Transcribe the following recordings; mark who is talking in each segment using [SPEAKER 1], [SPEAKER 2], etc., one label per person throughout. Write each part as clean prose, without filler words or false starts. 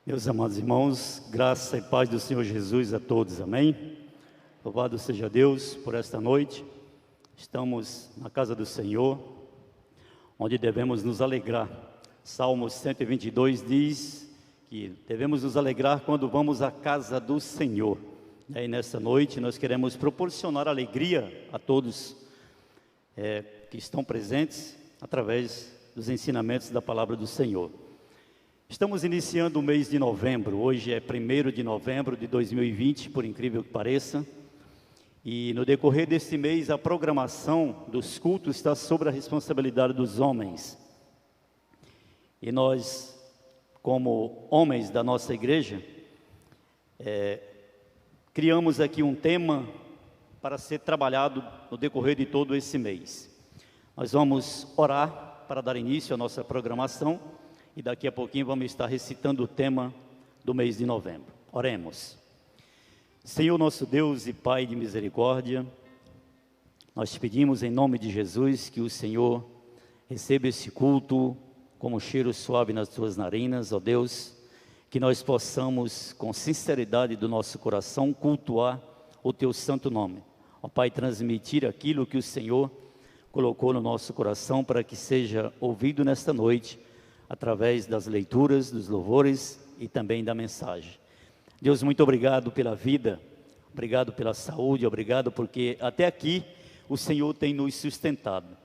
[SPEAKER 1] Meus amados irmãos, graça e paz do Senhor Jesus a todos, amém? Louvado seja Deus por esta noite. Estamos na casa do Senhor, onde devemos nos alegrar. Salmos 122 diz que devemos nos alegrar quando vamos à casa do Senhor. E aí nesta noite nós queremos proporcionar alegria a todos que estão presentes através dos ensinamentos da palavra do Senhor. Estamos iniciando o mês de novembro, hoje é 1º de novembro de 2020, por incrível que pareça. E no decorrer deste mês, a programação dos cultos está sobre a responsabilidade dos homens. E nós, como homens da nossa igreja, criamos aqui um tema para ser trabalhado no decorrer de todo esse mês. Nós vamos orar para dar início à nossa programação. E daqui a pouquinho vamos estar recitando o tema do mês de novembro. Oremos. Senhor nosso Deus e Pai de misericórdia, nós te pedimos em nome de Jesus que o Senhor receba esse culto como cheiro suave nas tuas narinas, ó Deus, que nós possamos com sinceridade do nosso coração cultuar o teu santo nome. Ó Pai, transmitir aquilo que o Senhor colocou no nosso coração para que seja ouvido nesta noite, através das leituras, dos louvores e também da mensagem. Deus, muito obrigado pela vida, obrigado pela saúde, obrigado porque até aqui o Senhor tem nos sustentado.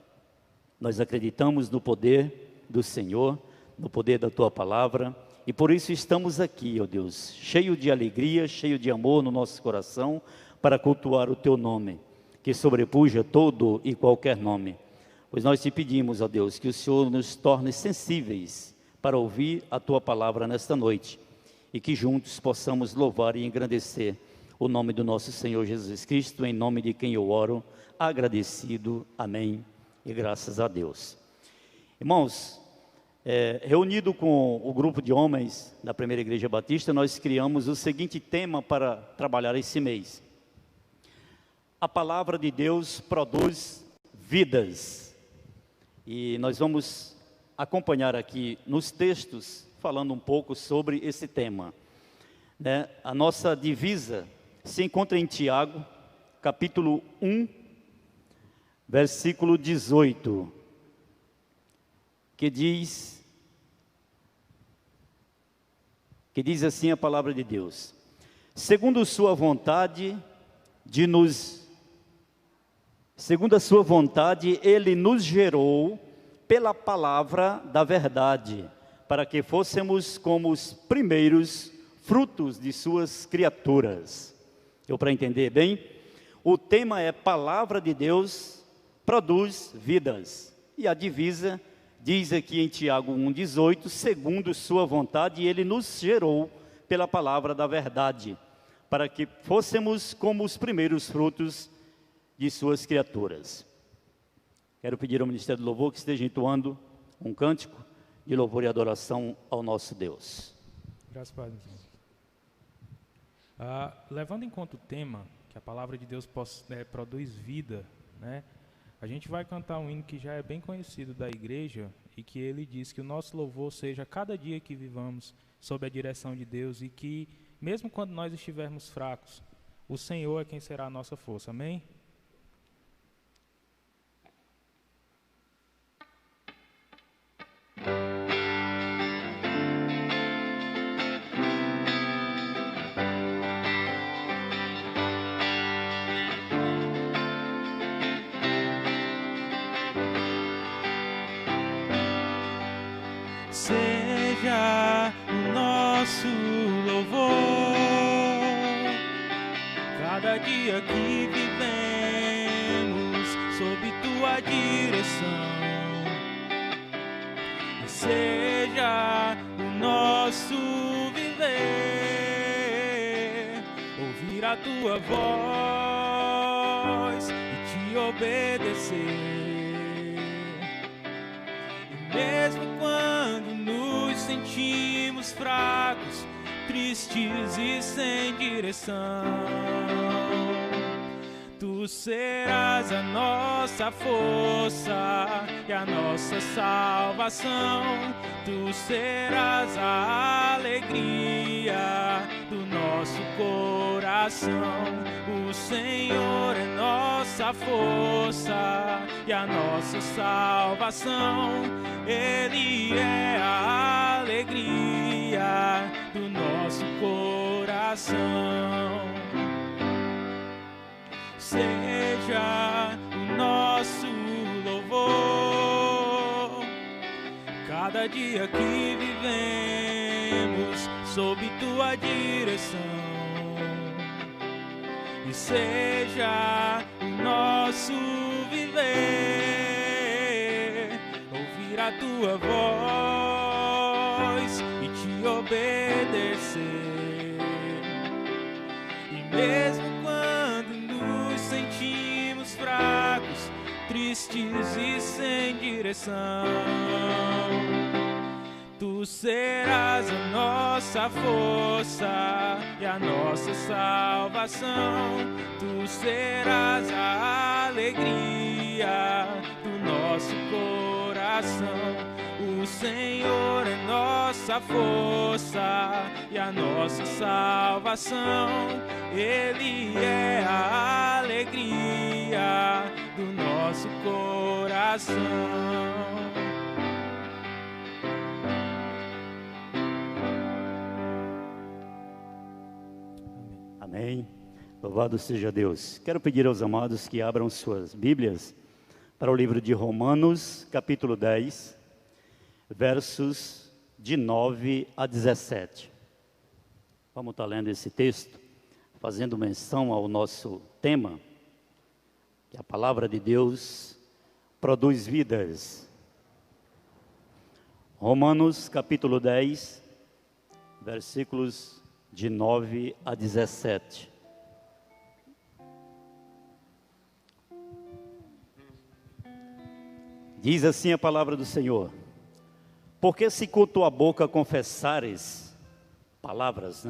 [SPEAKER 1] Nós acreditamos no poder do Senhor, no poder da Tua Palavra, e por isso estamos aqui, ó Deus, cheio de alegria, cheio de amor no nosso coração, para cultuar o Teu nome, que sobrepuja todo e qualquer nome. Pois nós te pedimos, ó Deus, que o Senhor nos torne sensíveis para ouvir a Tua Palavra nesta noite e que juntos possamos louvar e engrandecer o nome do nosso Senhor Jesus Cristo, em nome de quem eu oro, agradecido, amém, e graças a Deus. Irmãos, reunido com o grupo de homens da Primeira Igreja Batista, nós criamos o seguinte tema para trabalhar esse mês: a Palavra de Deus produz vidas. E nós vamos acompanhar aqui nos textos, falando um pouco sobre esse tema. A nossa divisa se encontra em Tiago, capítulo 1, versículo 18, que diz assim a palavra de Deus: segundo a sua vontade, Ele nos gerou pela palavra da verdade, para que fôssemos como os primeiros frutos de suas criaturas. Deu para entender bem? O tema é Palavra de Deus produz vidas. E a divisa diz aqui em Tiago 1,18, segundo sua vontade, Ele nos gerou pela palavra da verdade, para que fôssemos como os primeiros frutos de suas criaturas. Quero pedir ao Ministério do Louvor que esteja entoando um cântico de louvor e adoração ao nosso Deus.
[SPEAKER 2] Graças a Deus. Levando em conta o tema, que a palavra de Deus produz vida, né? A gente vai cantar um hino que já é bem conhecido da igreja e que ele diz que o nosso louvor seja cada dia que vivamos sob a direção de Deus e que, mesmo quando nós estivermos fracos, o Senhor é quem será a nossa força. Amém?
[SPEAKER 3] Seja o nosso louvor cada dia que vivemos sob Tua direção. E seja o nosso viver ouvir a Tua voz e Te obedecer. Mesmo quando nos sentimos fracos, tristes e sem direção, Tu Tu serás a nossa força e a nossa salvação. Tu serás a alegria do nosso coração. O Senhor é nossa força e a nossa salvação. Ele é a alegria do nosso coração. Seja o nosso louvor cada dia que vivemos sob tua direção, e seja o nosso viver ouvir a tua voz e te obedecer. E mesmo sentimos fracos, tristes e sem direção, Tu serás a nossa força e a nossa salvação. Tu serás a alegria do nosso coração. O Senhor é nossa força e a nossa salvação. Ele é a alegria do nosso coração.
[SPEAKER 1] Amém. Louvado seja Deus. Quero pedir aos amados que abram suas Bíblias para o livro de Romanos, capítulo 10, versos de 9 a 17. Vamos estar lendo esse texto, fazendo menção ao nosso tema, que a palavra de Deus produz vidas. Romanos, capítulo 10, versículos de 9 a 17. Diz assim a palavra do Senhor: porque se com tua boca confessares, palavras,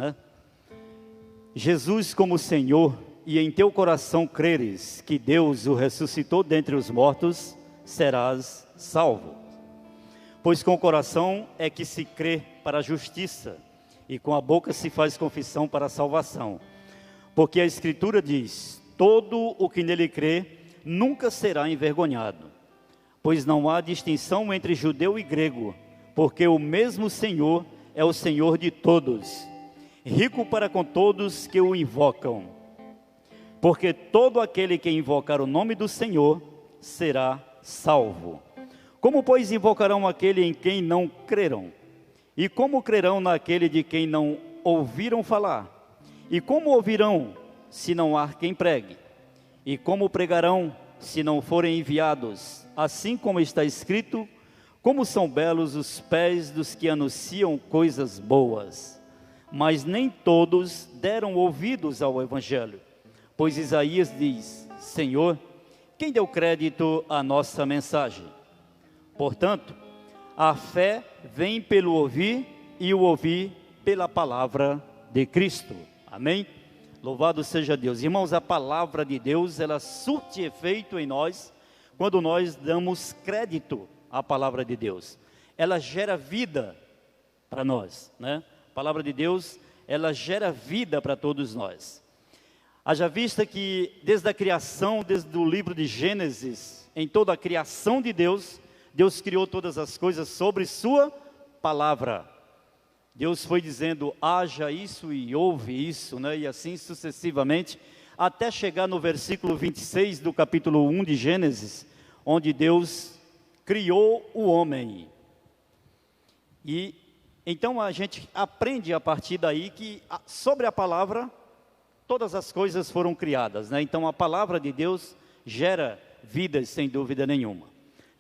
[SPEAKER 1] Jesus como Senhor, e em teu coração creres que Deus o ressuscitou dentre os mortos, serás salvo. Pois com o coração é que se crê para a justiça, e com a boca se faz confissão para a salvação. Porque a Escritura diz: todo o que nele crê nunca será envergonhado. Pois não há distinção entre judeu e grego, porque o mesmo Senhor é o Senhor de todos, rico para com todos que o invocam. Porque todo aquele que invocar o nome do Senhor será salvo. Como, pois, invocarão aquele em quem não creram? E como crerão naquele de quem não ouviram falar? E como ouvirão, se não há quem pregue? E como pregarão, se não forem enviados? Assim como está escrito: como são belos os pés dos que anunciam coisas boas. Mas nem todos deram ouvidos ao Evangelho. Pois Isaías diz: Senhor, quem deu crédito à nossa mensagem? Portanto, a fé vem pelo ouvir, e o ouvir pela palavra de Cristo. Amém? Louvado seja Deus. Irmãos, a palavra de Deus, ela surte efeito em nós quando nós damos crédito à palavra de Deus. Ela gera vida para nós, A palavra de Deus, ela gera vida para todos nós. Haja vista que desde a criação, desde o livro de Gênesis, em toda a criação de Deus, Deus criou todas as coisas sobre sua palavra. Deus foi dizendo: haja isso e houve isso, e assim sucessivamente, até chegar no versículo 26 do capítulo 1 de Gênesis, onde Deus criou o homem. E então a gente aprende a partir daí que sobre a palavra todas as coisas foram criadas, Então a palavra de Deus gera vidas sem dúvida nenhuma.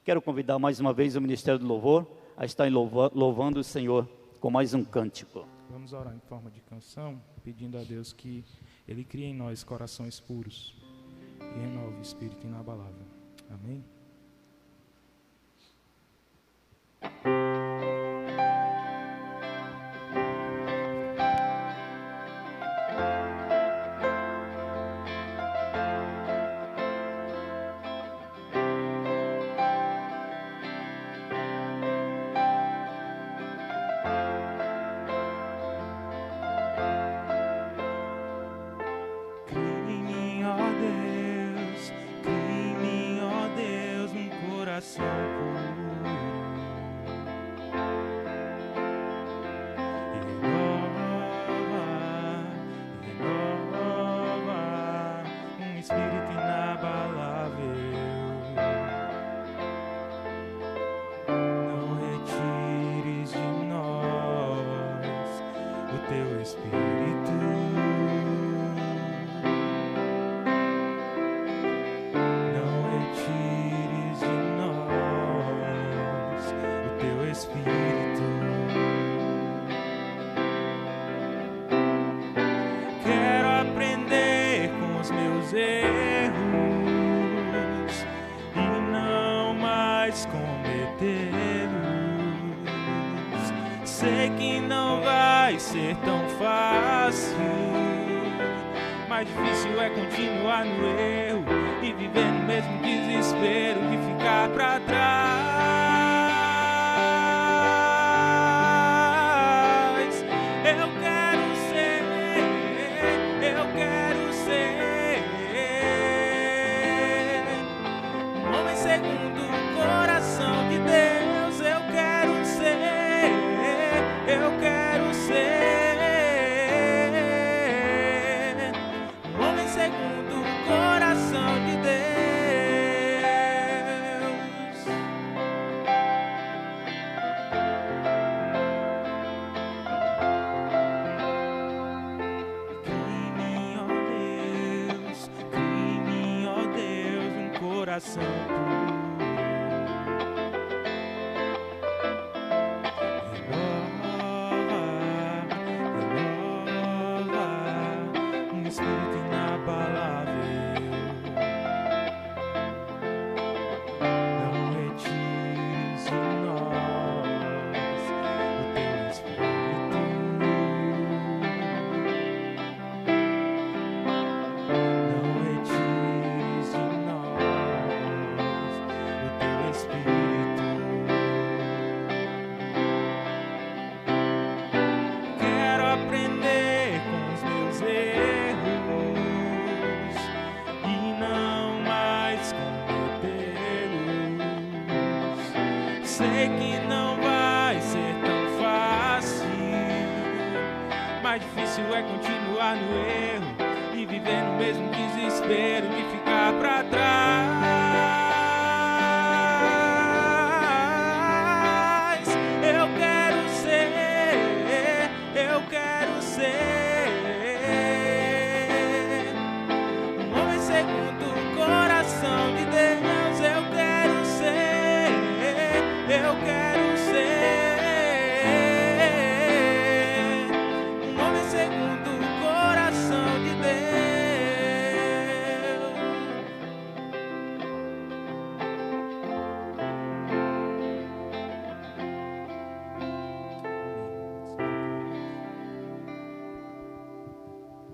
[SPEAKER 1] Quero convidar mais uma vez o Ministério do Louvor a estar louvando o Senhor com mais um cântico.
[SPEAKER 2] Vamos orar em forma de canção, pedindo a Deus que Ele crie em nós corações puros e renove o espírito inabalável. Amém?
[SPEAKER 3] teu Espírito. Não retires de nós o teu Espírito. Quero aprender com os meus erros e não mais cometê-los. Sei que não vai ser tão fácil, mais difícil é continuar no erro e viver no mesmo desespero que ficar pra trás. Eu quero ser um homem segundo o coração de Deus. Eu quero ser um homem segundo o coração de Deus. Crie-me, ó Deus, um coração puro. Espírito inabalável, não retires de nós o teu Espírito. Não retires de nós o teu Espírito. Quero aprender com os meus erros e não mais cometê-los. Sei que não vai ser tão fácil, mais difícil é continuar no erro e viver no mesmo desespero que ficar pra trás. Eu quero ser um homem segundo o coração de Deus. Eu quero ser um homem segundo o coração de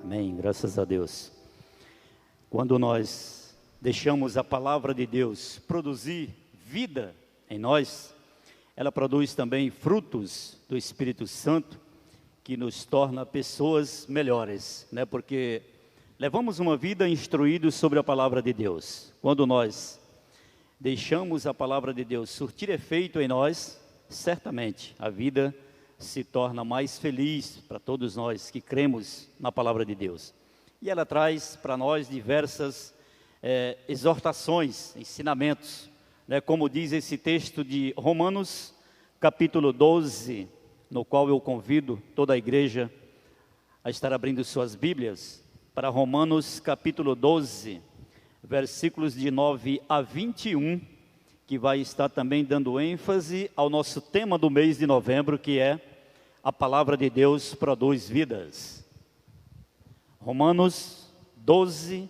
[SPEAKER 1] Amém, graças a Deus. Quando nós deixamos a palavra de Deus produzir vida em nós, ela produz também frutos do Espírito Santo, que nos torna pessoas melhores, né? Porque levamos uma vida instruídos sobre a palavra de Deus. Quando nós deixamos a palavra de Deus surtir efeito em nós, certamente a vida se torna mais feliz para todos nós que cremos na palavra de Deus. E ela traz para nós diversas exortações, ensinamentos, né? Como diz esse texto de Romanos, capítulo 12, no qual eu convido toda a igreja a estar abrindo suas Bíblias, para Romanos capítulo 12, versículos de 9 a 21, que vai estar também dando ênfase ao nosso tema do mês de novembro, que é a palavra de Deus produz vidas. Romanos 12,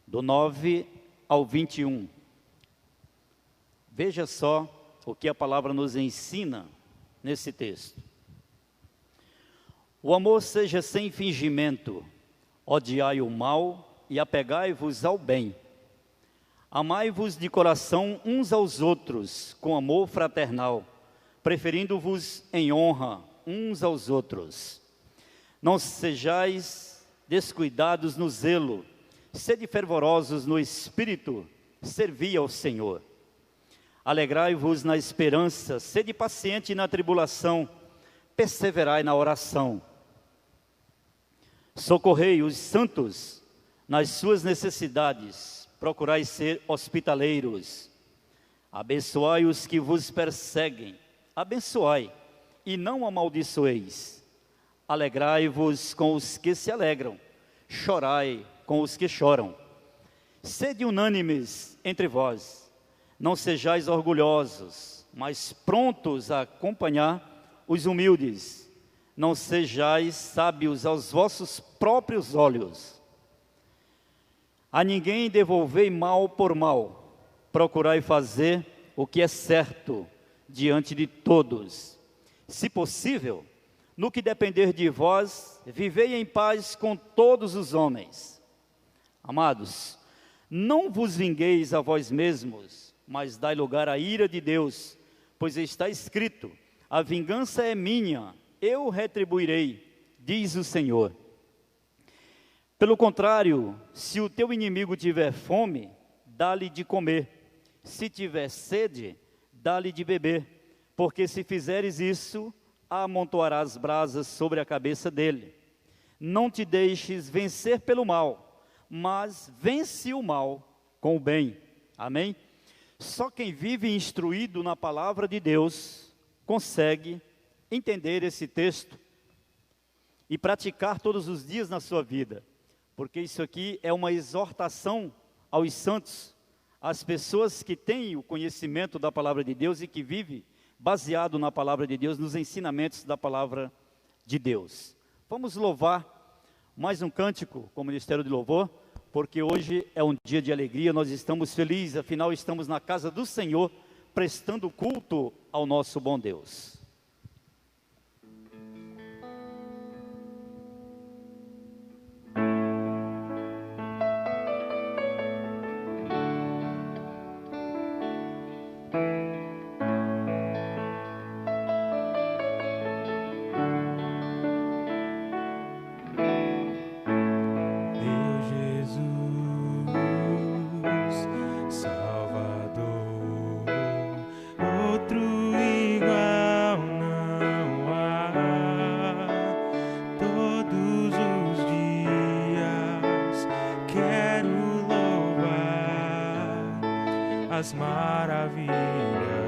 [SPEAKER 1] do 9 ao 21. Veja só o que a palavra nos ensina nesse texto. O amor seja sem fingimento, odiai o mal e apegai-vos ao bem. Amai-vos de coração uns aos outros, com amor fraternal, preferindo-vos em honra uns aos outros. Não sejais descuidados no zelo, sede fervorosos no espírito, servi ao Senhor. Alegrai-vos na esperança, sede paciente na tribulação, perseverai na oração. Socorrei os santos nas suas necessidades, procurai ser hospitaleiros. Abençoai os que vos perseguem, abençoai e não amaldiçoeis. alegrai-vos com os que se alegram, chorai com os que choram. Sede unânimes entre vós, não sejais orgulhosos, mas prontos a acompanhar os humildes. Não sejais sábios aos vossos próprios olhos. A ninguém devolvei mal por mal, procurai fazer o que é certo diante de todos. Se possível, no que depender de vós, vivei em paz com todos os homens. Amados, não vos vingueis a vós mesmos, mas dai lugar à ira de Deus, pois está escrito: a vingança é minha, eu retribuirei, diz o Senhor. Pelo contrário, se o teu inimigo tiver fome, dá-lhe de comer. Se tiver sede, dá-lhe de beber. Porque se fizeres isso, amontoarás brasas sobre a cabeça dele. Não te deixes vencer pelo mal, mas vence o mal com o bem. Amém? Só quem vive instruído na palavra de Deus consegue entender esse texto e praticar todos os dias na sua vida. Porque isso aqui é uma exortação aos santos, às pessoas que têm o conhecimento da palavra de Deus e que vivem baseado na palavra de Deus, nos ensinamentos da palavra de Deus. Vamos louvar mais um cântico com o Ministério de Louvor, porque hoje é um dia de alegria, nós estamos felizes, afinal estamos na casa do Senhor, prestando culto ao nosso bom Deus.
[SPEAKER 3] As maravilhas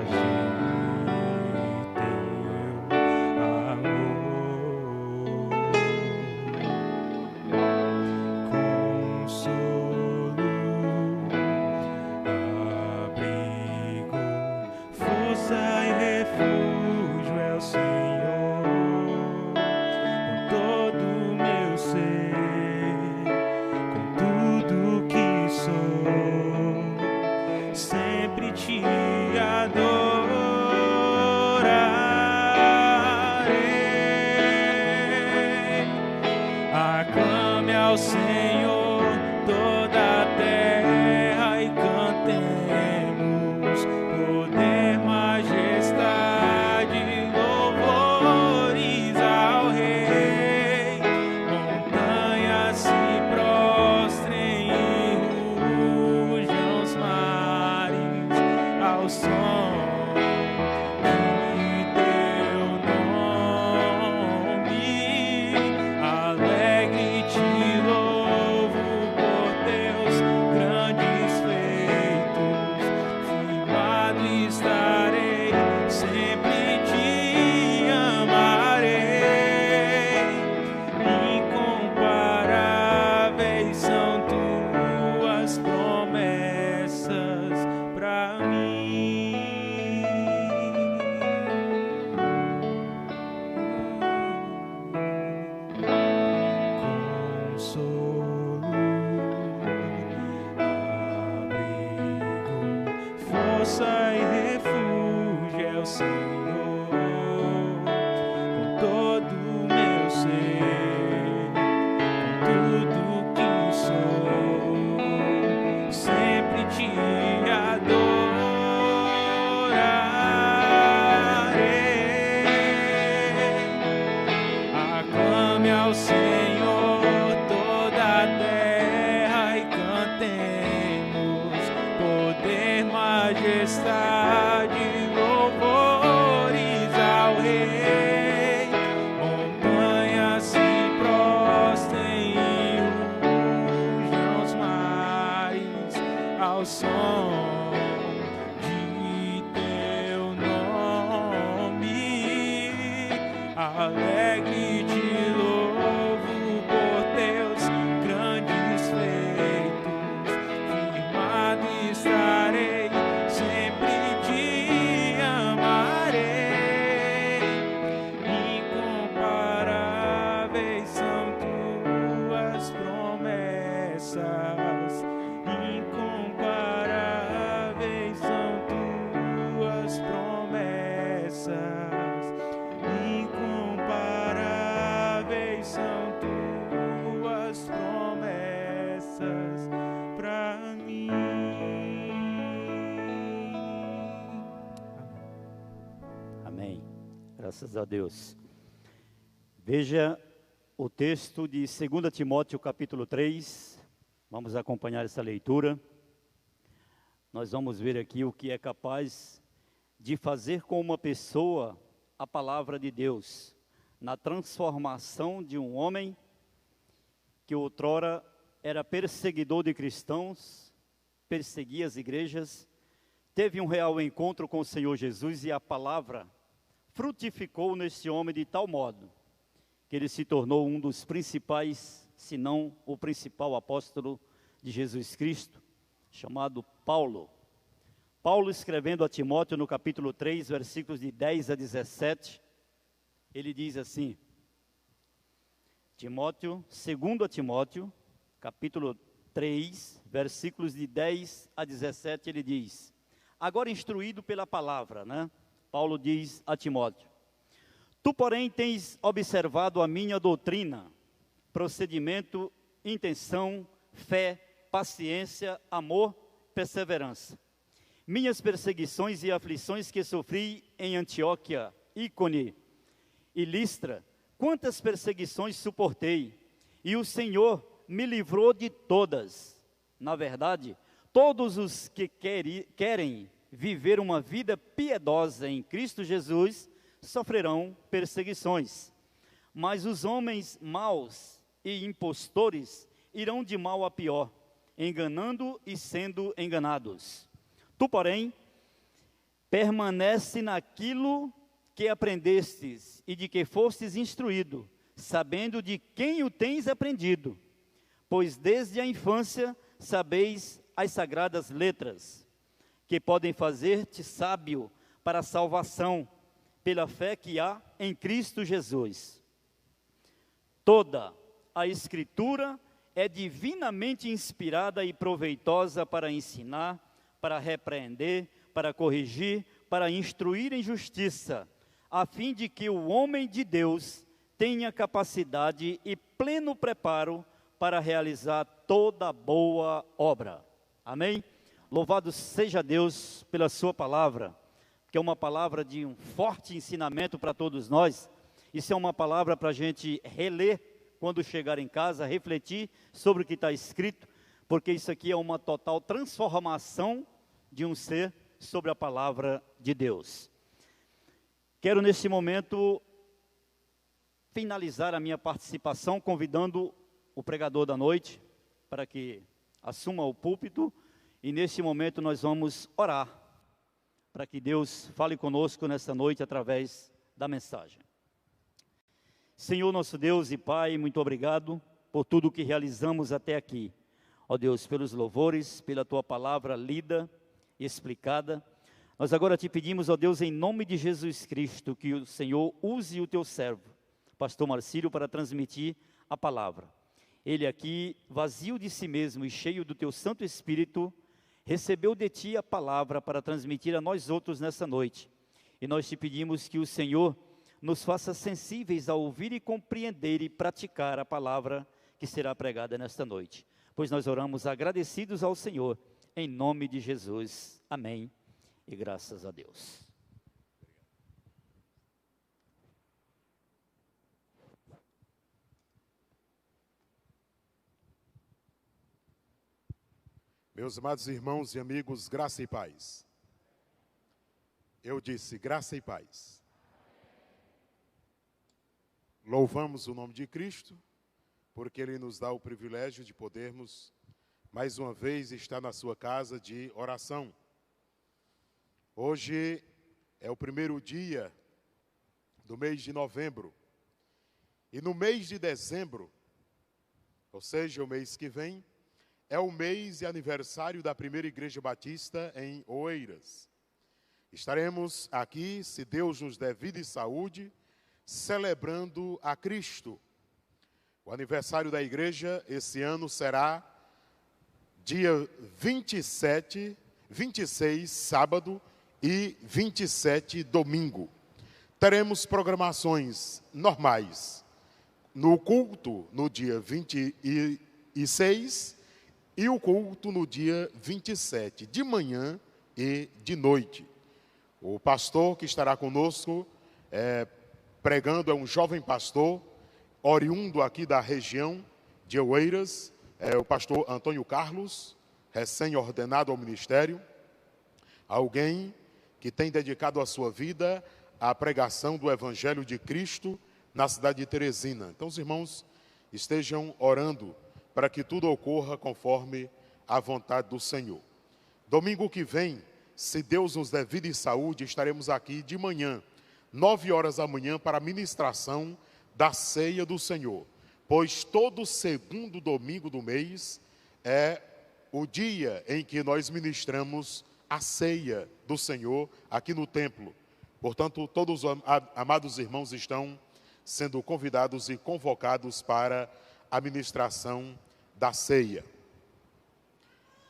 [SPEAKER 3] de teu amor, consolo, abrigo, força e refúgio é o Senhor, com todo o meu ser, com tudo que sou. Sempre te adorarei. Aclame ao Senhor toda a terra e cantemos poder, majestade, louvores ao Rei. Montanhas se prostrem e rujam os mares ao som de teu nome. Alegre te louvo por teus grandes feitos. Firmado estarei, sempre te amarei. Incomparáveis são tuas promessas pra mim. Consolo, abrigo, força e refúgio é o Senhor, com todo o meu ser, com tudo que sou, sempre te adorarei. Aclame ao Senhor toda a terra e cantemos poder, majestade, louvores ao Rei. Montanhas se prostrem e rujam os mares ao som de teu nome. Alegre te
[SPEAKER 1] Graças a Deus. Veja o texto de 2 Timóteo capítulo 3. Vamos acompanhar essa leitura. Nós vamos ver aqui o que é capaz de fazer com uma pessoa a palavra de Deus, na transformação de um homem que outrora era perseguidor de cristãos, perseguia as igrejas, teve um real encontro com o Senhor Jesus e a palavra frutificou nesse homem de tal modo que ele se tornou um dos principais, se não o principal apóstolo de Jesus Cristo, chamado Paulo. Paulo, escrevendo a Timóteo no capítulo 3, versículos de 10 a 17, ele diz assim, Timóteo, 2 Timóteo, capítulo 3, versículos de 10 a 17, ele diz, agora instruído pela palavra, Paulo diz a Timóteo, tu, porém, tens observado a minha doutrina, procedimento, intenção, fé, paciência, amor, perseverança. Minhas perseguições e aflições que sofri em Antioquia, Ícone e Listra, quantas perseguições suportei, e o Senhor me livrou de todas. Na verdade, todos os que querem viver uma vida piedosa em Cristo Jesus, sofrerão perseguições, mas os homens maus e impostores irão de mal a pior, enganando e sendo enganados. Tu, porém, permanece naquilo que aprendestes e de que fostes instruído, sabendo de quem o tens aprendido, pois desde a infância sabeis as sagradas letras, que podem fazer-te sábio para a salvação, pela fé que há em Cristo Jesus. Toda a Escritura é divinamente inspirada e proveitosa para ensinar, para repreender, para corrigir, para instruir em justiça, a fim de que o homem de Deus tenha capacidade e pleno preparo para realizar toda boa obra. Amém? Louvado seja Deus pela sua palavra, que é uma palavra de um forte ensinamento para todos nós. Isso é uma palavra para a gente reler quando chegar em casa, refletir sobre o que está escrito, porque isso aqui é uma total transformação de um ser sobre a palavra de Deus. Quero neste momento finalizar a minha participação convidando o pregador da noite para que assuma o púlpito, e neste momento nós vamos orar para que Deus fale conosco nesta noite através da mensagem. Senhor nosso Deus e Pai, muito obrigado por tudo que realizamos até aqui. Ó Deus, pelos louvores, pela Tua palavra lida e explicada. Nós agora te pedimos, ó Deus, em nome de Jesus Cristo, que o Senhor use o Teu servo, pastor Marcílio, para transmitir a palavra. Ele aqui, vazio de si mesmo e cheio do Teu Santo Espírito, recebeu de Ti a palavra para transmitir a nós outros nessa noite. E nós te pedimos que o Senhor nos faça sensíveis a ouvir e compreender e praticar a palavra que será pregada nesta noite. Pois nós oramos agradecidos ao Senhor, em nome de Jesus. Amém. E graças a Deus.
[SPEAKER 4] Meus amados irmãos e amigos, graça e paz. Eu disse graça e paz. Louvamos o nome de Cristo, porque Ele nos dá o privilégio de podermos, mais uma vez, estar na sua casa de oração. Hoje é o primeiro dia do mês de novembro. E no mês de dezembro, ou seja, o mês que vem, é o mês e aniversário da primeira Igreja Batista em Oeiras. Estaremos aqui, se Deus nos der vida e saúde, celebrando a Cristo. O aniversário da igreja esse ano será dia 27, 26, sábado, e 27, domingo. Teremos programações normais no culto no dia 26 e o culto no dia 27, de manhã e de noite. O pastor que estará conosco pregando é um jovem pastor, oriundo aqui da região de Oeiras, é o pastor Antônio Carlos, recém-ordenado ao ministério, alguém que tem dedicado a sua vida à pregação do Evangelho de Cristo na cidade de Teresina. Então, os irmãos estejam orando para que tudo ocorra conforme a vontade do Senhor. Domingo que vem, se Deus nos der vida e saúde, estaremos aqui de manhã, 9 horas da manhã, para a ministração da ceia do Senhor. Pois todo segundo domingo do mês é o dia em que nós ministramos a ceia do Senhor aqui no templo. Portanto, todos os amados irmãos estão sendo convidados e convocados para a ministração da ceia.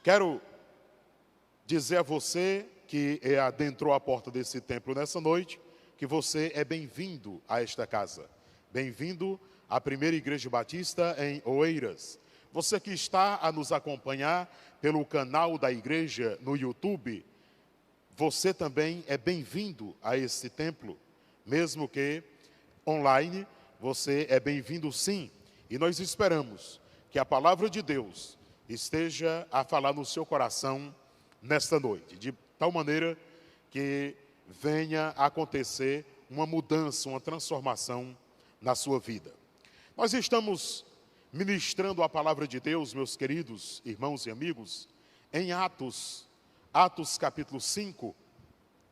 [SPEAKER 4] Quero dizer a você que adentrou a porta desse templo nessa noite, que você é bem-vindo a esta casa. Bem-vindo à Primeira Igreja Batista em Oeiras. Você que está a nos acompanhar pelo canal da igreja no YouTube, você também é bem-vindo a esse templo, mesmo que online, você é bem-vindo sim. E nós esperamos que a palavra de Deus esteja a falar no seu coração nesta noite, de tal maneira que venha a acontecer uma mudança, uma transformação na sua vida. Nós estamos ministrando a palavra de Deus, meus queridos irmãos e amigos, em Atos capítulo 5,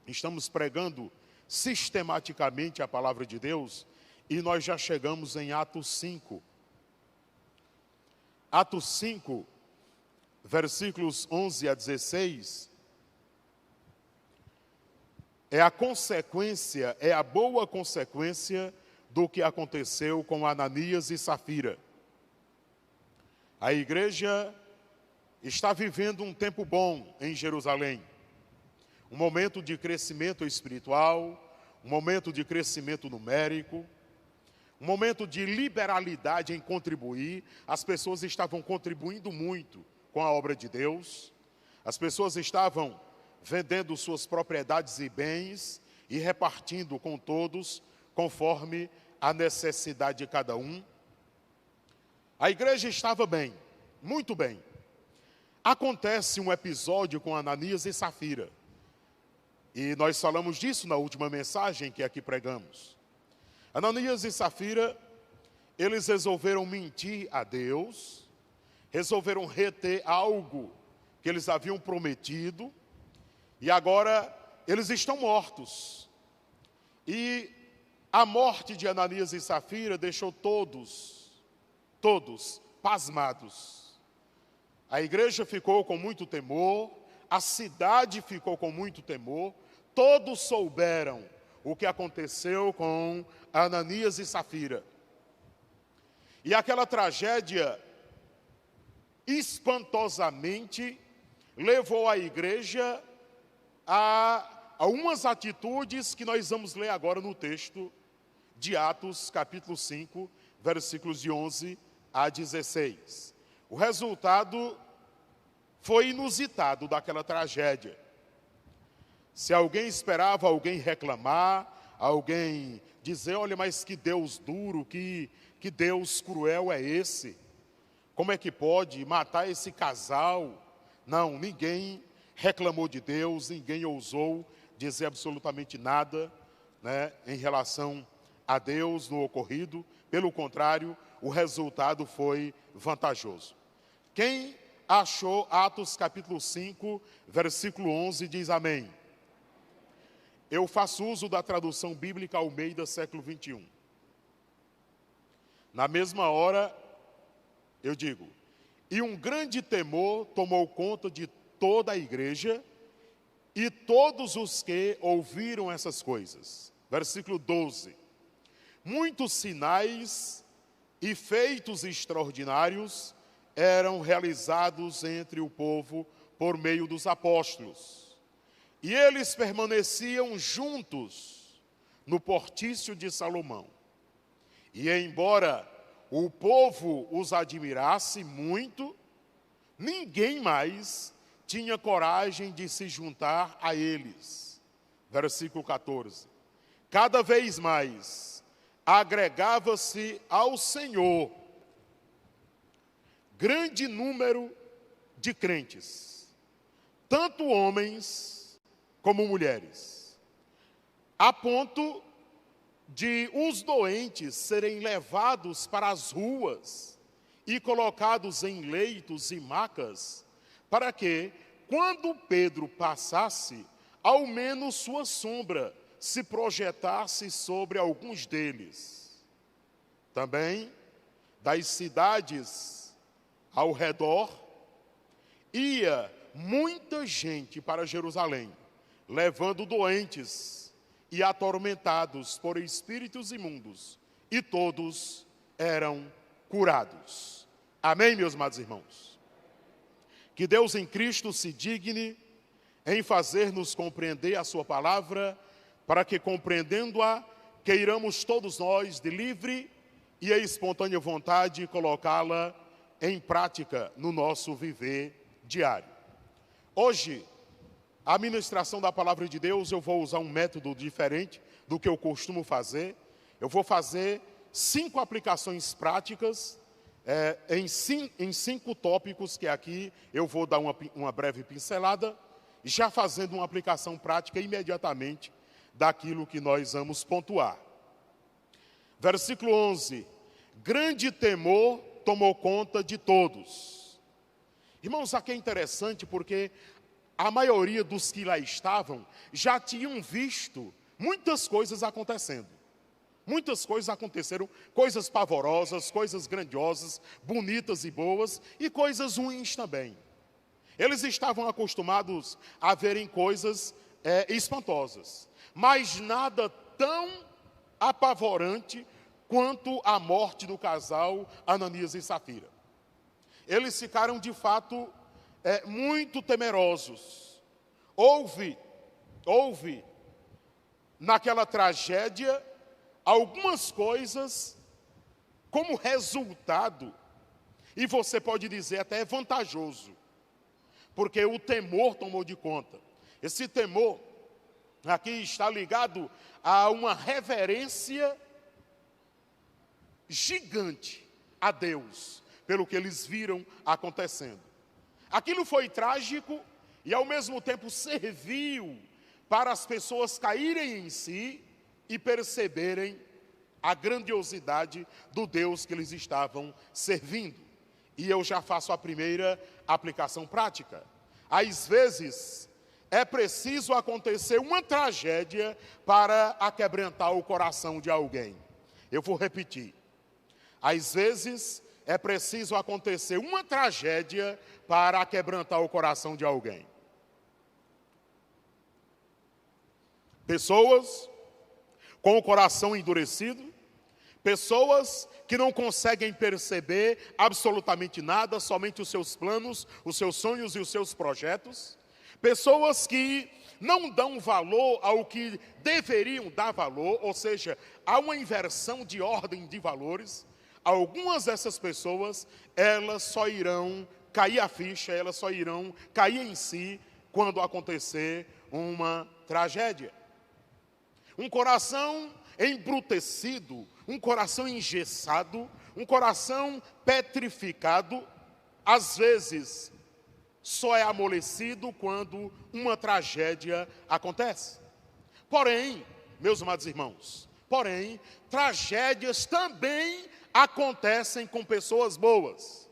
[SPEAKER 4] estamos pregando sistematicamente a palavra de Deus e nós já chegamos em Atos 5. Atos 5, versículos 11 a 16, é a consequência, é a boa consequência do que aconteceu com Ananias e Safira. A igreja está vivendo um tempo bom em Jerusalém. Um momento de crescimento espiritual, um momento de crescimento numérico, um momento de liberalidade em contribuir. As pessoas estavam contribuindo muito com a obra de Deus. As pessoas estavam vendendo suas propriedades e bens e repartindo com todos, conforme a necessidade de cada um. A igreja estava bem, muito bem. Acontece um episódio com Ananias e Safira. E nós falamos disso na última mensagem que aqui pregamos. Ananias e Safira, eles resolveram mentir a Deus, resolveram reter algo que eles haviam prometido, e agora eles estão mortos. E a morte de Ananias e Safira deixou todos pasmados. A igreja ficou com muito temor, a cidade ficou com muito temor, todos souberam o que aconteceu com Ananias e Safira. E aquela tragédia espantosamente levou a igreja a umas atitudes que nós vamos ler agora no texto de Atos, capítulo 5, versículos de 11 a 16. O resultado foi inusitado daquela tragédia. Se alguém esperava alguém reclamar, alguém dizer, olha, mas que Deus duro, que Deus cruel é esse? Como é que pode matar esse casal? Não, ninguém reclamou de Deus, ninguém ousou dizer absolutamente nada, né, em relação a Deus no ocorrido. Pelo contrário, o resultado foi vantajoso. Quem achou Atos capítulo 5, versículo 11, diz amém. Eu faço uso da tradução bíblica Almeida, século 21. Na mesma hora, eu digo, e um grande temor tomou conta de toda a igreja e todos os que ouviram essas coisas. Versículo 12. Muitos sinais e feitos extraordinários eram realizados entre o povo por meio dos apóstolos. E eles permaneciam juntos no portício de Salomão. E embora o povo os admirasse muito, ninguém mais tinha coragem de se juntar a eles. Versículo 14. Cada vez mais agregava-se ao Senhor grande número de crentes, tanto homens como mulheres, a ponto de os doentes serem levados para as ruas e colocados em leitos e macas, para que, quando Pedro passasse, ao menos sua sombra se projetasse sobre alguns deles. Também, das cidades ao redor, ia muita gente para Jerusalém, levando doentes e atormentados por espíritos imundos, e todos eram curados. Amém, meus amados irmãos? Que Deus em Cristo se digne em fazer-nos compreender a sua palavra, para que, compreendendo-a, queiramos todos nós, de livre e espontânea vontade, colocá-la em prática no nosso viver diário. Hoje, a ministração da palavra de Deus, eu vou usar um método diferente do que eu costumo fazer. Eu vou fazer 5 aplicações práticas em 5 tópicos, que aqui eu vou dar uma breve pincelada, já fazendo uma aplicação prática imediatamente daquilo que nós vamos pontuar. Versículo 11. Grande temor tomou conta de todos. Irmãos, aqui é interessante porque a maioria dos que lá estavam já tinham visto muitas coisas acontecendo. Muitas coisas aconteceram, coisas pavorosas, coisas grandiosas, bonitas e boas, e coisas ruins também. Eles estavam acostumados a verem coisas espantosas, mas nada tão apavorante quanto a morte do casal Ananias e Safira. Eles ficaram, de fato, muito temerosos. Houve naquela tragédia algumas coisas como resultado, e você pode dizer até vantajoso, porque o temor tomou de conta. Esse temor aqui está ligado a uma reverência gigante a Deus, pelo que eles viram acontecendo. Aquilo foi trágico e ao mesmo tempo serviu para as pessoas caírem em si e perceberem a grandiosidade do Deus que eles estavam servindo. E eu já faço a primeira aplicação prática. Às vezes, é preciso acontecer uma tragédia para aquebrantar o coração de alguém. Eu vou repetir. Às vezes, é preciso acontecer uma tragédia para quebrantar o coração de alguém. Pessoas com o coração endurecido, pessoas que não conseguem perceber absolutamente nada, somente os seus planos, os seus sonhos e os seus projetos, pessoas que não dão valor ao que deveriam dar valor, ou seja, há uma inversão de ordem de valores. Algumas dessas pessoas, elas só irão cair a ficha, elas só irão cair em si quando acontecer uma tragédia. Um coração embrutecido, um coração engessado, um coração petrificado, às vezes só é amolecido quando uma tragédia acontece. Porém, meus amados irmãos, tragédias também acontecem com pessoas boas.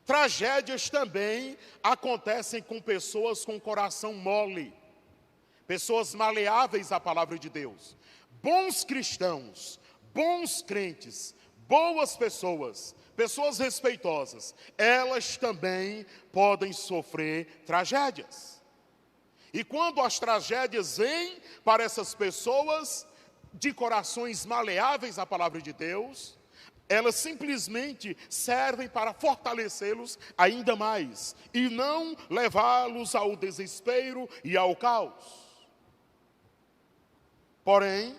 [SPEAKER 4] Tragédias também acontecem com pessoas com coração mole, pessoas maleáveis à palavra de Deus. Bons cristãos, bons crentes, boas pessoas, pessoas respeitosas, elas também podem sofrer tragédias. E quando as tragédias vêm para essas pessoas de corações maleáveis à palavra de Deus, elas simplesmente servem para fortalecê-los ainda mais e não levá-los ao desespero e ao caos. Porém,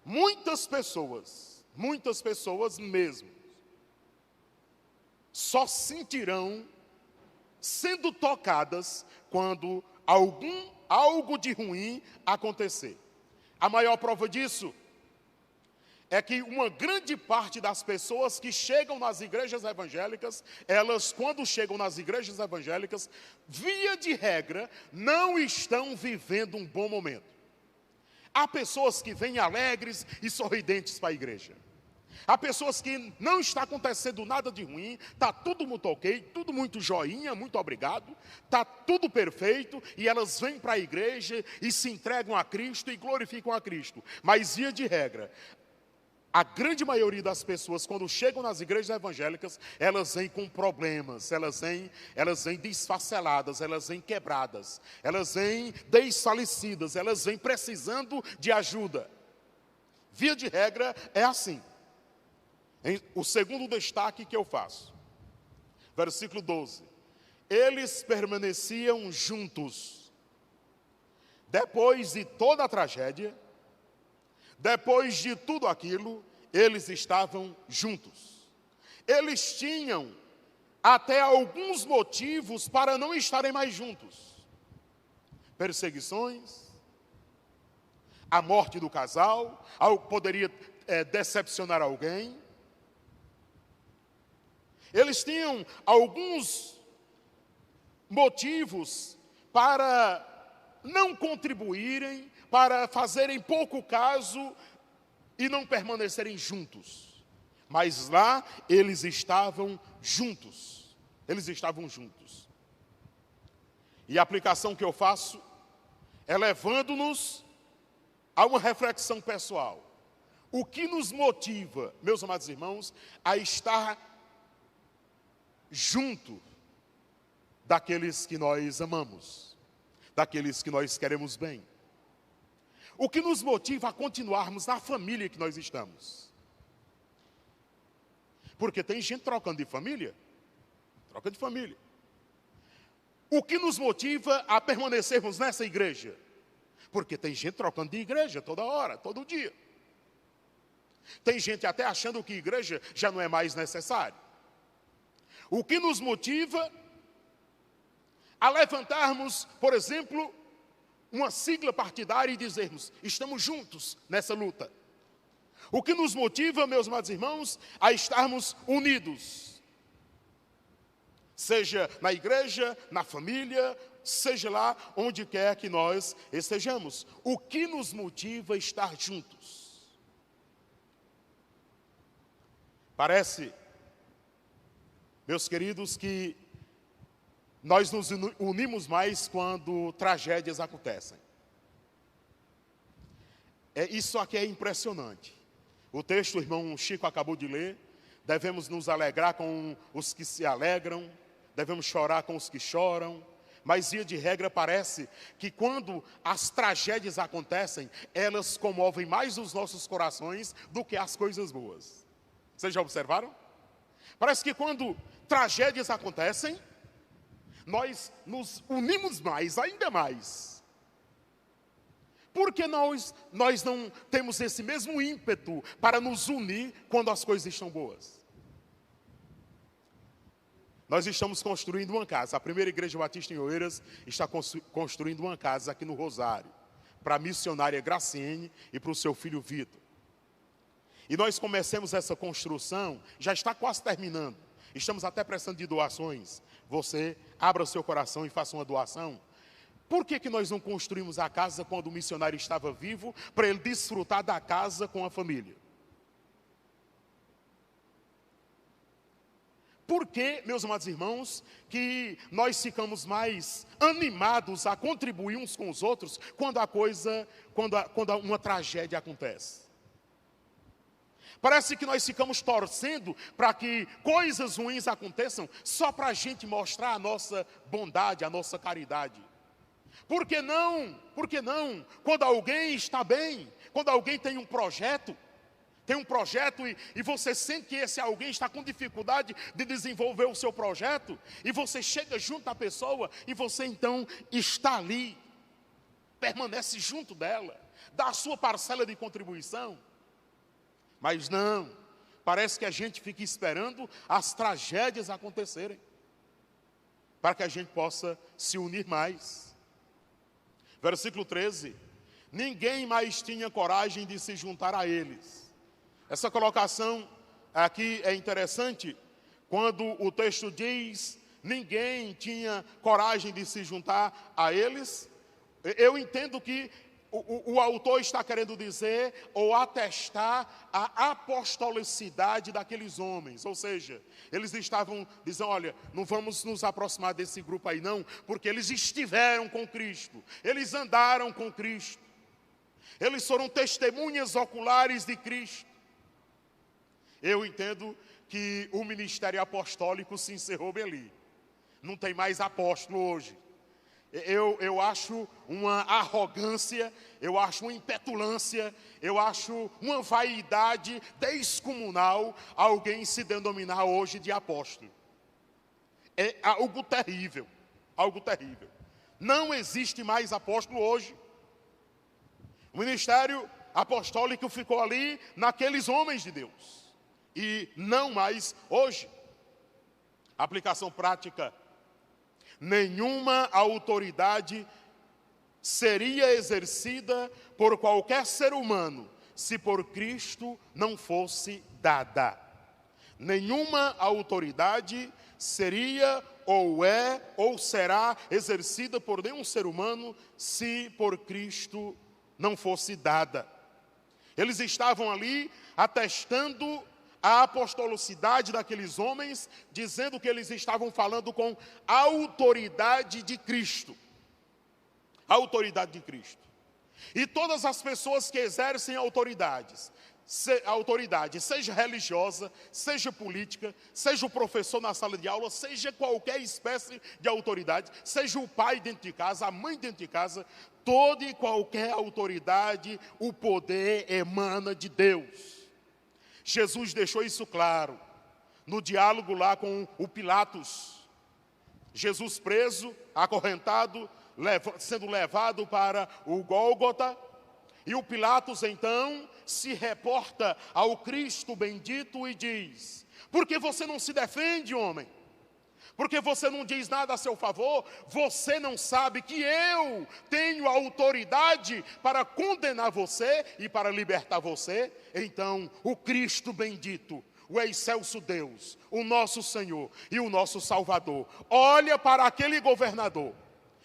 [SPEAKER 4] muitas pessoas mesmo, só sentirão sendo tocadas quando algo de ruim acontecer. A maior prova disso é que uma grande parte das pessoas que chegam nas igrejas evangélicas, elas, quando chegam nas igrejas evangélicas, via de regra, não estão vivendo um bom momento. Há pessoas que vêm alegres e sorridentes para a igreja. Há pessoas que não está acontecendo nada de ruim, está tudo muito ok, tudo muito joinha, muito obrigado, está tudo perfeito, e elas vêm para a igreja e se entregam a Cristo e glorificam a Cristo. Mas, via de regra, a grande maioria das pessoas, quando chegam nas igrejas evangélicas, elas vêm com problemas, elas vêm desfaceladas, elas vêm quebradas, elas vêm desfalecidas, elas vêm precisando de ajuda. Via de regra, é assim. O segundo destaque que eu faço, versículo 12. Eles permaneciam juntos. Depois de toda a tragédia, depois de tudo aquilo, eles estavam juntos. Eles tinham até alguns motivos para não estarem mais juntos. Perseguições, a morte do casal, algo que poderia decepcionar alguém. Eles tinham alguns motivos para não contribuírem, para fazerem pouco caso e não permanecerem juntos. Mas lá eles estavam juntos. Eles estavam juntos. E a aplicação que eu faço é levando-nos a uma reflexão pessoal. O que nos motiva, meus amados irmãos, a estar junto daqueles que nós amamos, daqueles que nós queremos bem? O que nos motiva a continuarmos na família que nós estamos? Porque tem gente trocando de família. Troca de família. O que nos motiva a permanecermos nessa igreja? Porque tem gente trocando de igreja toda hora, todo dia. Tem gente até achando que igreja já não é mais necessário. O que nos motiva a levantarmos, por exemplo, uma sigla partidária e dizermos: estamos juntos nessa luta. O que nos motiva, meus amados irmãos, a estarmos unidos. Seja na igreja, na família, seja lá onde quer que nós estejamos. O que nos motiva a estar juntos? Parece, meus queridos, que nós nos unimos mais quando tragédias acontecem. Isso aqui é impressionante. O texto o irmão Chico acabou de ler. Devemos nos alegrar com os que se alegram, devemos chorar com os que choram. Mas, via de regra, parece que quando as tragédias acontecem, elas comovem mais os nossos corações do que as coisas boas. Vocês já observaram? Parece que quando tragédias acontecem, nós nos unimos mais, ainda mais. Porque nós não temos esse mesmo ímpeto para nos unir quando as coisas estão boas. Nós estamos construindo uma casa. A primeira igreja batista em Oeiras está construindo uma casa aqui no Rosário, para a missionária Graciene e para o seu filho Vitor. E nós começamos essa construção, já está quase terminando. Estamos até precisando de doações. Você abra o seu coração e faça uma doação. Por que nós não construímos a casa quando o missionário estava vivo, para ele desfrutar da casa com a família? Por que, meus amados irmãos, que nós ficamos mais animados a contribuir uns com os outros quando uma tragédia acontece? Parece que nós ficamos torcendo para que coisas ruins aconteçam só para a gente mostrar a nossa bondade, a nossa caridade. Por que não? Quando alguém está bem, quando alguém tem um projeto e você sente que esse alguém está com dificuldade de desenvolver o seu projeto, e você chega junto à pessoa e você então está ali, permanece junto dela, dá a sua parcela de contribuição. Mas não, parece que a gente fica esperando as tragédias acontecerem, para que a gente possa se unir mais. Versículo 13: ninguém mais tinha coragem de se juntar a eles, Essa colocação aqui é interessante quando o texto diz: ninguém tinha coragem de se juntar a eles. Eu entendo que o autor está querendo dizer ou atestar a apostolicidade daqueles homens. Ou seja, eles estavam dizendo: olha, não vamos nos aproximar desse grupo aí não, porque eles estiveram com Cristo, eles andaram com Cristo, eles foram testemunhas oculares de Cristo. Eu entendo que o ministério apostólico se encerrou bem ali. Não tem mais apóstolo hoje. Eu acho uma arrogância, eu acho uma impetulância, eu acho uma vaidade descomunal alguém se denominar hoje de apóstolo. É algo terrível, algo terrível. Não existe mais apóstolo hoje. O ministério apostólico ficou ali naqueles homens de Deus. E não mais hoje. Aplicação prática: nenhuma autoridade seria exercida por qualquer ser humano se por Cristo não fosse dada. Nenhuma autoridade seria, ou é, ou será exercida por nenhum ser humano se por Cristo não fosse dada. Eles estavam ali atestando a apostolicidade daqueles homens, dizendo que eles estavam falando com a autoridade de Cristo. A autoridade de Cristo. E todas as pessoas que exercem autoridade, seja religiosa, seja política, seja o professor na sala de aula, seja qualquer espécie de autoridade, seja o pai dentro de casa, a mãe dentro de casa, toda e qualquer autoridade, o poder emana de Deus. Jesus deixou isso claro no diálogo lá com o Pilatos. Jesus preso, acorrentado, sendo levado para o Gólgota. E o Pilatos então se reporta ao Cristo bendito e diz: por que você não se defende, homem? Porque você não diz nada a seu favor? Você não sabe que eu tenho autoridade para condenar você e para libertar você? Então, o Cristo bendito, o excelso Deus, o nosso Senhor e o nosso Salvador, olha para aquele governador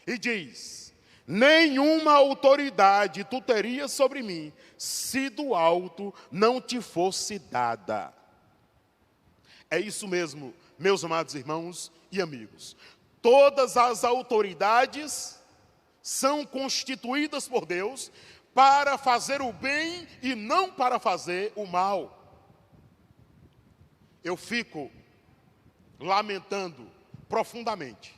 [SPEAKER 4] e diz: nenhuma autoridade tu terias sobre mim, se do alto não te fosse dada. É isso mesmo, meus amados irmãos e amigos. Todas as autoridades são constituídas por Deus para fazer o bem e não para fazer o mal. Eu fico lamentando profundamente,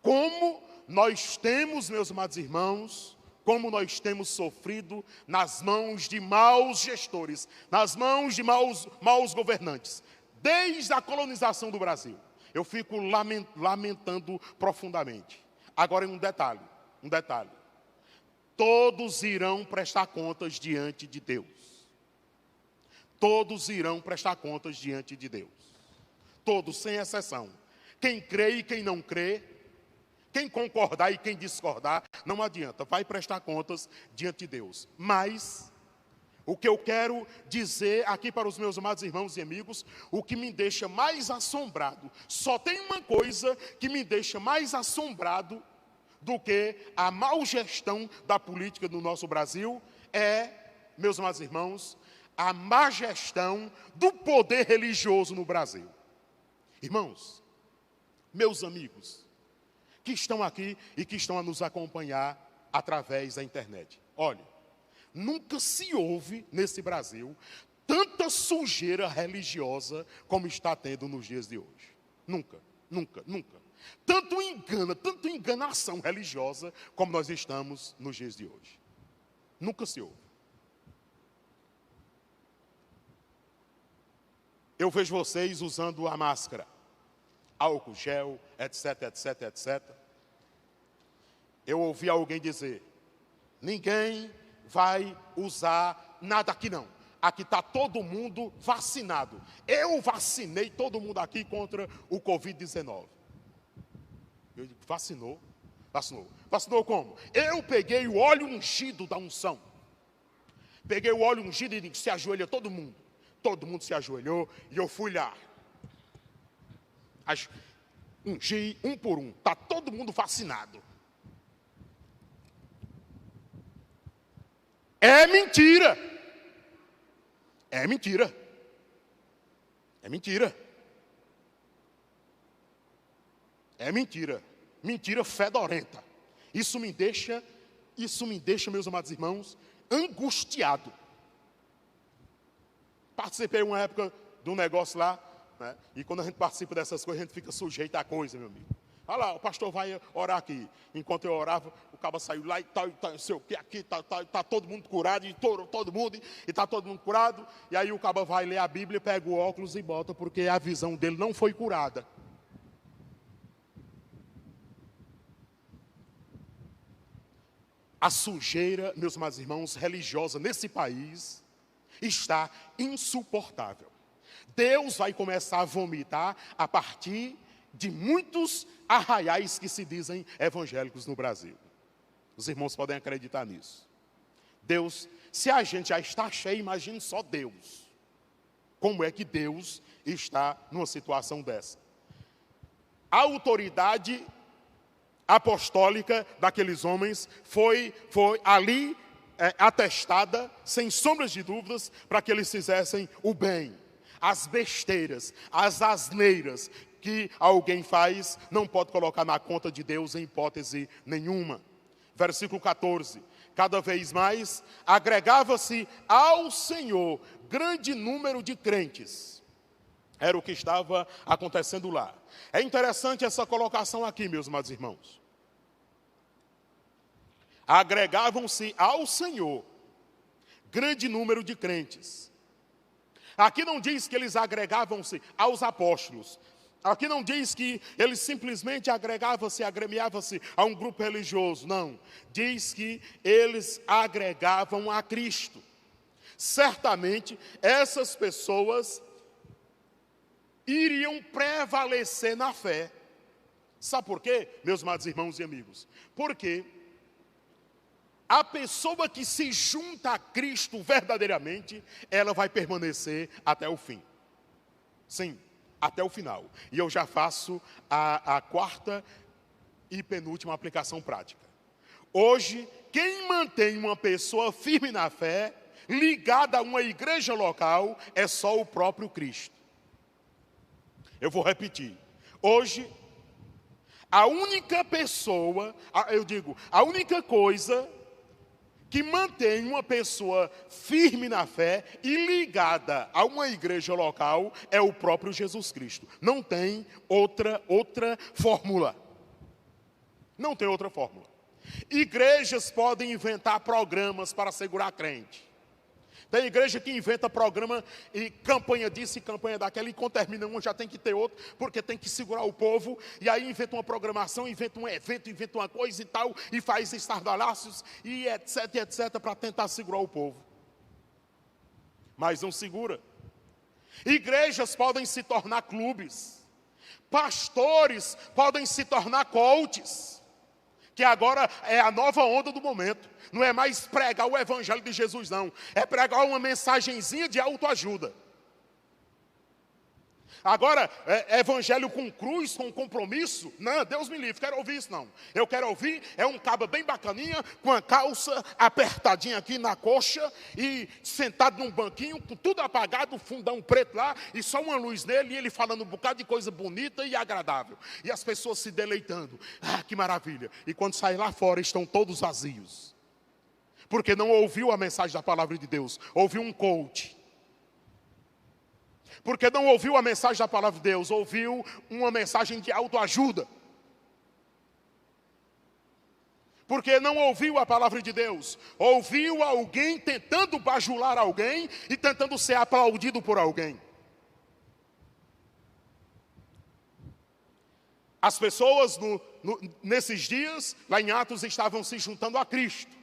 [SPEAKER 4] como nós temos, meus amados irmãos, como nós temos sofrido nas mãos de maus gestores, nas mãos de maus governantes, desde a colonização do Brasil. Eu fico lamentando profundamente. Agora, um detalhe. Todos irão prestar contas diante de Deus. Todos irão prestar contas diante de Deus. Todos, sem exceção. Quem crê e quem não crê, quem concordar e quem discordar, não adianta, vai prestar contas diante de Deus. Mas o que eu quero dizer aqui para os meus amados irmãos e amigos, o que me deixa mais assombrado, só tem uma coisa que me deixa mais assombrado do que a má gestão da política no nosso Brasil, é, meus amados irmãos, a má gestão do poder religioso no Brasil. Irmãos, meus amigos, que estão aqui e que estão a nos acompanhar através da internet. Olha, nunca se ouve nesse Brasil tanta sujeira religiosa como está tendo nos dias de hoje. Nunca. Tanta enganação religiosa como nós estamos nos dias de hoje. Nunca se ouve. Eu vejo vocês usando a máscara, álcool gel, etc. Eu ouvi alguém dizer: ninguém vai usar nada aqui não. Aqui está todo mundo vacinado. Eu vacinei todo mundo aqui contra o Covid-19. Eu digo: vacinou? Vacinou como? Eu peguei o óleo ungido da unção. Peguei o óleo ungido e disse, se ajoelha todo mundo. Todo mundo se ajoelhou e eu fui lá. Ungi um por um. Está todo mundo vacinado. É mentira. É mentira. É mentira. É mentira. Mentira fedorenta. Isso me deixa, meus amados irmãos, angustiado. Participei uma época de um negócio lá, né? E quando a gente participa dessas coisas, a gente fica sujeito à coisa, meu amigo. Olha lá, o pastor vai orar aqui. Enquanto eu orava, o cabo saiu lá e não sei o que, aqui tá todo mundo curado, e todo mundo, e tá todo mundo curado. E aí o cabo vai ler a Bíblia, pega o óculos e bota, porque a visão dele não foi curada. A sujeira, meus amados irmãos, religiosa nesse país está insuportável. Deus vai começar a vomitar a partir de muitos arraiais que se dizem evangélicos no Brasil. Os irmãos podem acreditar nisso. Deus, se a gente já está cheio, imagine só Deus. Como é que Deus está numa situação dessa? A autoridade apostólica daqueles homens foi ali atestada, sem sombras de dúvidas, para que eles fizessem o bem. As besteiras, as asneiras que alguém faz, não pode colocar na conta de Deus em hipótese nenhuma. Versículo 14. Cada vez mais agregava-se ao Senhor grande número de crentes. Era o que estava acontecendo lá. É interessante essa colocação aqui, meus amados irmãos. Agregavam-se ao Senhor grande número de crentes. Aqui não diz que eles agregavam-se aos apóstolos. Aqui não diz que eles simplesmente agregavam-se, agremiavam-se a um grupo religioso. Não. Diz que eles agregavam a Cristo. Certamente, essas pessoas iriam prevalecer na fé. Sabe por quê, meus amados irmãos e amigos? Porque a pessoa que se junta a Cristo verdadeiramente, ela vai permanecer até o fim. Sim, até o final. E eu já faço a quarta e penúltima aplicação prática. Hoje, quem mantém uma pessoa firme na fé, ligada a uma igreja local, é só o próprio Cristo. Eu vou repetir. Hoje, a única pessoa, a única coisa que mantém uma pessoa firme na fé e ligada a uma igreja local é o próprio Jesus Cristo. Não tem outra fórmula. Não tem outra fórmula. Igrejas podem inventar programas para segurar crente. Tem igreja que inventa programa e campanha disso e campanha daquela, e quando termina um já tem que ter outro, porque tem que segurar o povo, e aí inventa uma programação, inventa um evento, inventa uma coisa e tal, e faz estardalhaços, e etc, para tentar segurar o povo. Mas não segura. Igrejas podem se tornar clubes, pastores podem se tornar coaches, que agora é a nova onda do momento. Não é mais pregar o evangelho de Jesus, não. É pregar uma mensagenzinha de autoajuda. Agora, evangelho com cruz, com compromisso, não, Deus me livre, quero ouvir isso não. Eu quero ouvir, um caba bem bacaninha, com a calça apertadinha aqui na coxa, e sentado num banquinho, com tudo apagado, um fundão preto lá, e só uma luz nele, e ele falando um bocado de coisa bonita e agradável. E as pessoas se deleitando. Ah, que maravilha. E quando saem lá fora, estão todos vazios. Porque não ouviu a mensagem da palavra de Deus, ouviu um coach. Porque não ouviu a mensagem da palavra de Deus, ouviu uma mensagem de autoajuda. Porque não ouviu a palavra de Deus, ouviu alguém tentando bajular alguém e tentando ser aplaudido por alguém. As pessoas nesses dias, lá em Atos, estavam se juntando a Cristo.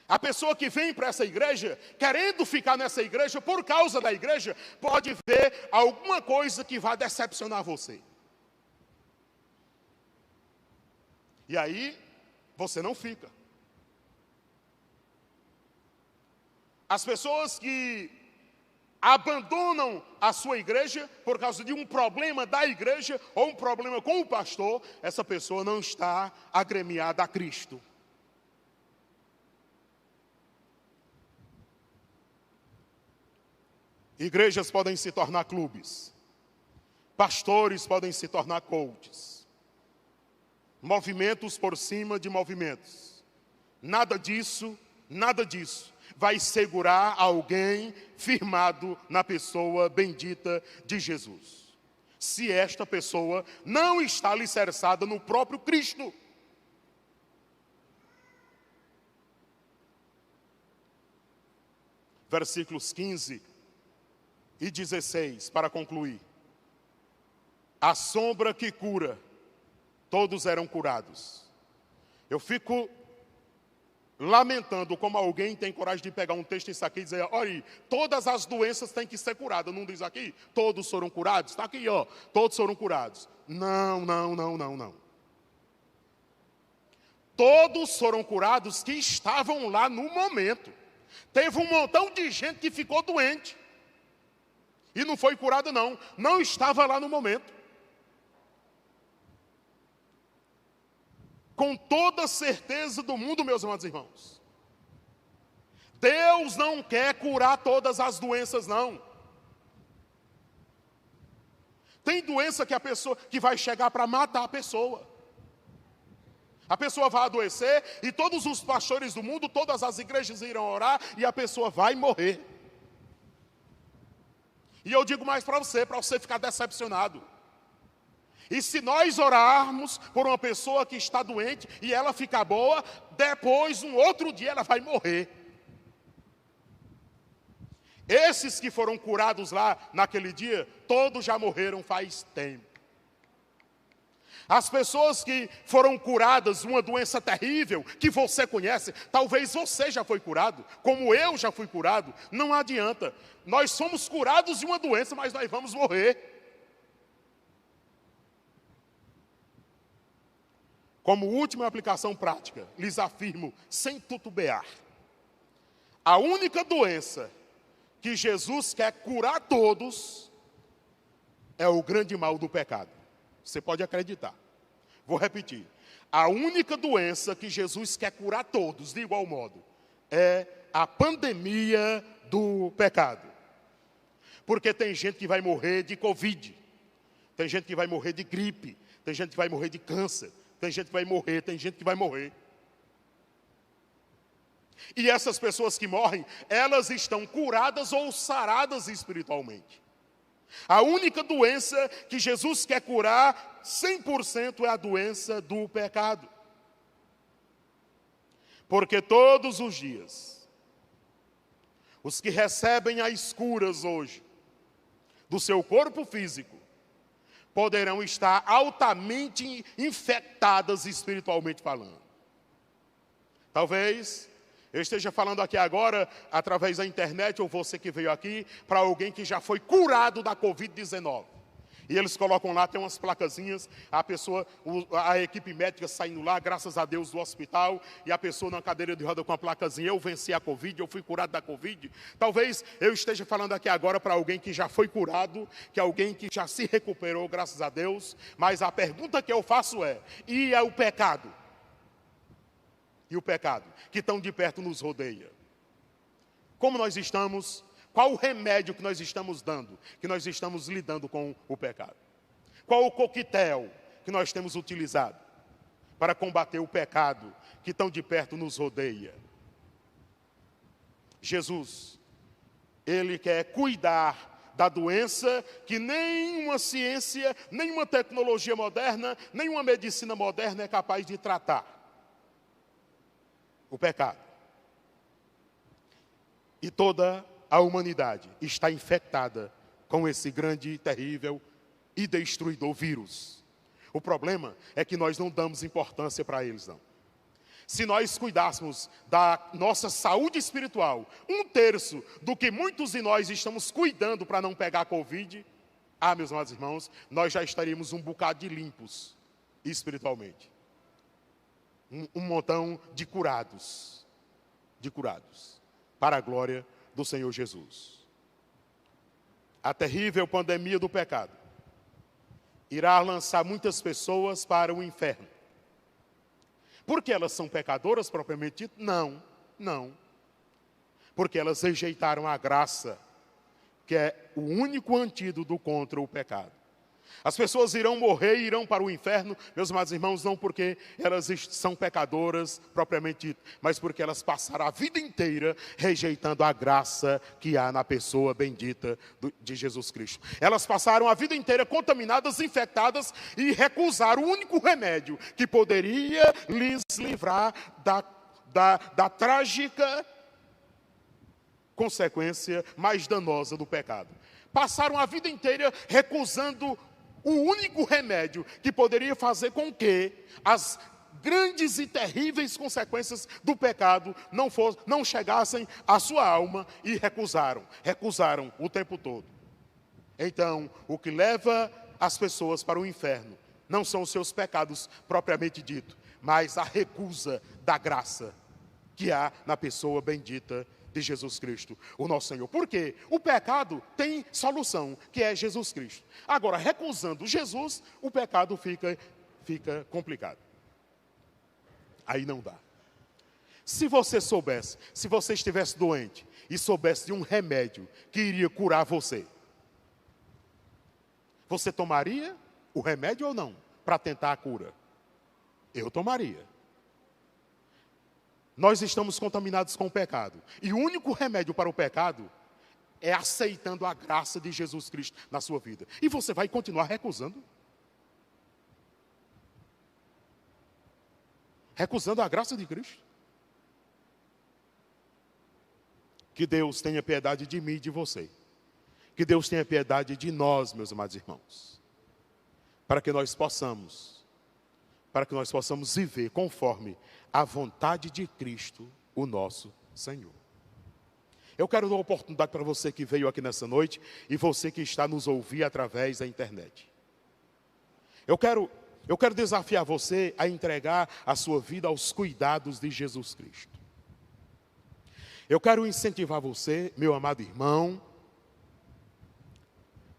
[SPEAKER 4] A pessoa que vem para essa igreja, querendo ficar nessa igreja, por causa da igreja, pode ver alguma coisa que vai decepcionar você. E aí, você não fica. As pessoas que abandonam a sua igreja por causa de um problema da igreja ou um problema com o pastor, essa pessoa não está agremiada a Cristo. Igrejas podem se tornar clubes, pastores podem se tornar coaches, movimentos por cima de movimentos. Nada disso vai segurar alguém firmado na pessoa bendita de Jesus, se esta pessoa não está alicerçada no próprio Cristo. Versículos 15 e 16, para concluir. A sombra que cura, todos eram curados. Eu fico lamentando como alguém tem coragem de pegar um texto isso aqui e dizer, olha, todas as doenças têm que ser curadas. Não diz aqui, todos foram curados? Está aqui, ó, todos foram curados. Não. Todos foram curados que estavam lá no momento. Teve um montão de gente que ficou doente e não foi curado não estava lá no momento. Com toda certeza do mundo, meus amados irmãos, Deus não quer curar todas as doenças, não. Tem doença que vai chegar para matar a pessoa. A pessoa vai adoecer e todos os pastores do mundo, todas as igrejas irão orar e a pessoa vai morrer. E eu digo mais para você ficar decepcionado. E se nós orarmos por uma pessoa que está doente e ela ficar boa, depois, um outro dia, ela vai morrer. Esses que foram curados lá naquele dia, todos já morreram faz tempo. As pessoas que foram curadas de uma doença terrível, que você conhece, talvez você já foi curado, como eu já fui curado, não adianta. Nós somos curados de uma doença, mas nós vamos morrer. Como última aplicação prática, lhes afirmo, sem titubear, a única doença que Jesus quer curar todos é o grande mal do pecado. Você pode acreditar. Vou repetir. A única doença que Jesus quer curar todos, de igual modo, é a pandemia do pecado. Porque tem gente que vai morrer de Covid, tem gente que vai morrer de gripe, tem gente que vai morrer de câncer, tem gente que vai morrer. E essas pessoas que morrem, elas estão curadas ou saradas espiritualmente. A única doença que Jesus quer curar 100% é a doença do pecado. Porque todos os dias, os que recebem as curas hoje do seu corpo físico, poderão estar altamente infectadas espiritualmente falando. Talvez eu esteja falando aqui agora, através da internet, ou você que veio aqui, para alguém que já foi curado da Covid-19. E eles colocam lá, tem umas placazinhas, a equipe médica saindo lá, graças a Deus, do hospital, e a pessoa na cadeira de roda com a placazinha, eu venci a Covid, eu fui curado da Covid. Talvez eu esteja falando aqui agora para alguém que já foi curado, que é alguém que já se recuperou, graças a Deus. Mas a pergunta que eu faço é, e é o pecado? E o pecado, que tão de perto nos rodeia. Como nós estamos? Qual o remédio que nós estamos dando? Que nós estamos lidando com o pecado? Qual o coquetel que nós temos utilizado para combater o pecado que tão de perto nos rodeia? Jesus, Ele quer cuidar da doença que nenhuma ciência, nenhuma tecnologia moderna, nenhuma medicina moderna é capaz de tratar. O pecado. E toda a humanidade está infectada com esse grande, terrível e destruidor vírus. O problema é que nós não damos importância para eles, não. Se nós cuidássemos da nossa saúde espiritual, 1/3 do que muitos de nós estamos cuidando para não pegar a Covid, meus amados irmãos, nós já estaríamos um bocado de limpos espiritualmente. Um montão de curados, para a glória do Senhor Jesus. A terrível pandemia do pecado irá lançar muitas pessoas para o inferno. Porque elas são pecadoras propriamente dito? Não, não. Porque elas rejeitaram a graça, que é o único antídoto contra o pecado. As pessoas irão morrer e irão para o inferno, meus amados irmãos, não porque elas são pecadoras propriamente dito, mas porque elas passaram a vida inteira rejeitando a graça que há na pessoa bendita de Jesus Cristo. Elas passaram a vida inteira contaminadas, infectadas e recusaram o único remédio que poderia lhes livrar da trágica consequência mais danosa do pecado. Passaram a vida inteira recusando o único remédio que poderia fazer com que as grandes e terríveis consequências do pecado não chegassem à sua alma, e recusaram o tempo todo. Então, o que leva as pessoas para o inferno não são os seus pecados propriamente dito, mas a recusa da graça que há na pessoa bendita de Jesus Cristo, o nosso Senhor. Por quê? O pecado tem solução, que é Jesus Cristo. Agora, recusando Jesus, o pecado fica complicado. Aí não dá. Se você soubesse, se você estivesse doente e soubesse de um remédio que iria curar você, você tomaria o remédio ou não? Para tentar a cura? Eu tomaria. Nós estamos contaminados com o pecado. E o único remédio para o pecado é aceitando a graça de Jesus Cristo na sua vida. E você vai continuar recusando? Recusando a graça de Cristo? Que Deus tenha piedade de mim e de você. Que Deus tenha piedade de nós, meus amados irmãos. Para que nós possamos viver conforme a vontade de Cristo, o nosso Senhor. Eu quero dar uma oportunidade para você que veio aqui nessa noite e você que está nos ouvindo através da internet. Eu quero desafiar você a entregar a sua vida aos cuidados de Jesus Cristo. Eu quero incentivar você, meu amado irmão,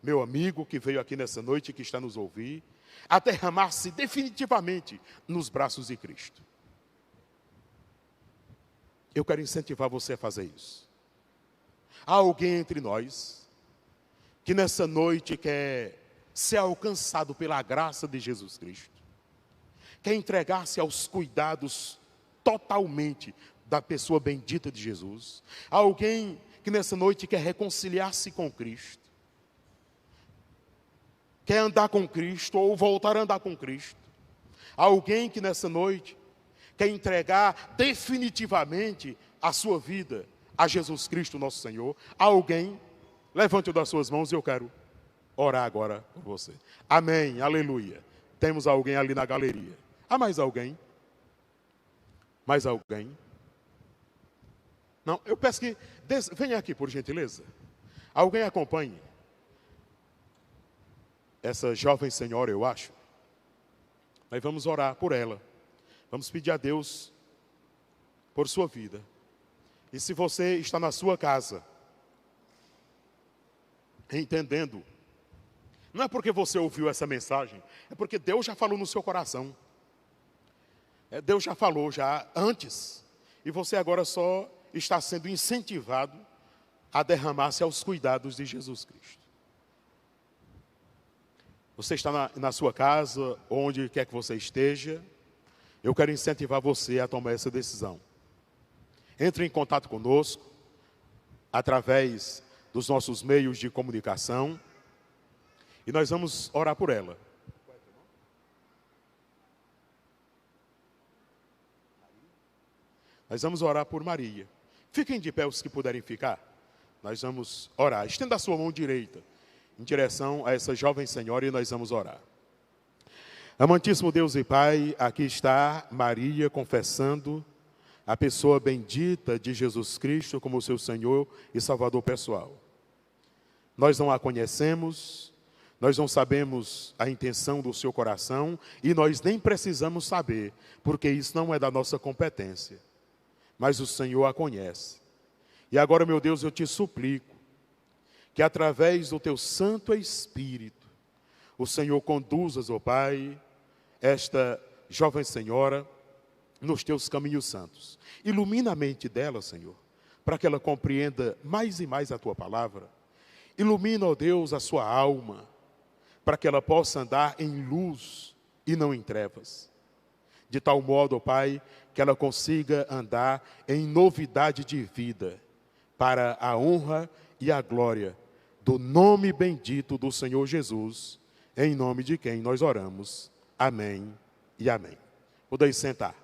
[SPEAKER 4] meu amigo que veio aqui nessa noite e que está nos ouvindo, a derramar-se definitivamente nos braços de Cristo. Eu quero incentivar você a fazer isso. Há alguém entre nós que nessa noite quer ser alcançado pela graça de Jesus Cristo, quer entregar-se aos cuidados totalmente da pessoa bendita de Jesus. Há alguém que nessa noite quer reconciliar-se com Cristo, quer andar com Cristo ou voltar a andar com Cristo. Há alguém que nessa noite quer entregar definitivamente a sua vida a Jesus Cristo, nosso Senhor. Há alguém? Levante uma das suas mãos e eu quero orar agora por você. Amém, aleluia. Temos alguém ali na galeria. Há mais alguém? Mais alguém? Não, eu peço que venha aqui, por gentileza. Alguém acompanhe essa jovem senhora, eu acho. Nós vamos orar por ela. Vamos pedir a Deus por sua vida. E se você está na sua casa, entendendo, não é porque você ouviu essa mensagem, é porque Deus já falou no seu coração. Deus já falou já antes. E você agora só está sendo incentivado a derramar-se aos cuidados de Jesus Cristo. Você está na sua casa, onde quer que você esteja, eu quero incentivar você a tomar essa decisão. Entre em contato conosco, através dos nossos meios de comunicação, e nós vamos orar por ela. Nós vamos orar por Maria. Fiquem de pé os que puderem ficar. Nós vamos orar. Estenda a sua mão direita em direção a essa jovem senhora e nós vamos orar. Amantíssimo Deus e Pai, aqui está Maria confessando a pessoa bendita de Jesus Cristo como seu Senhor e Salvador pessoal. Nós não a conhecemos, nós não sabemos a intenção do seu coração e nós nem precisamos saber, porque isso não é da nossa competência. Mas o Senhor a conhece. E agora, meu Deus, eu te suplico que através do teu Santo Espírito, o Senhor conduzas, ó Pai, esta jovem senhora nos teus caminhos santos. Ilumina a mente dela, Senhor, para que ela compreenda mais e mais a tua palavra. Ilumina, ó Deus, a sua alma, para que ela possa andar em luz e não em trevas. De tal modo, ó Pai, que ela consiga andar em novidade de vida, para a honra e a glória do nome bendito do Senhor Jesus, em nome de quem nós oramos. Amém e amém. Podeis sentar.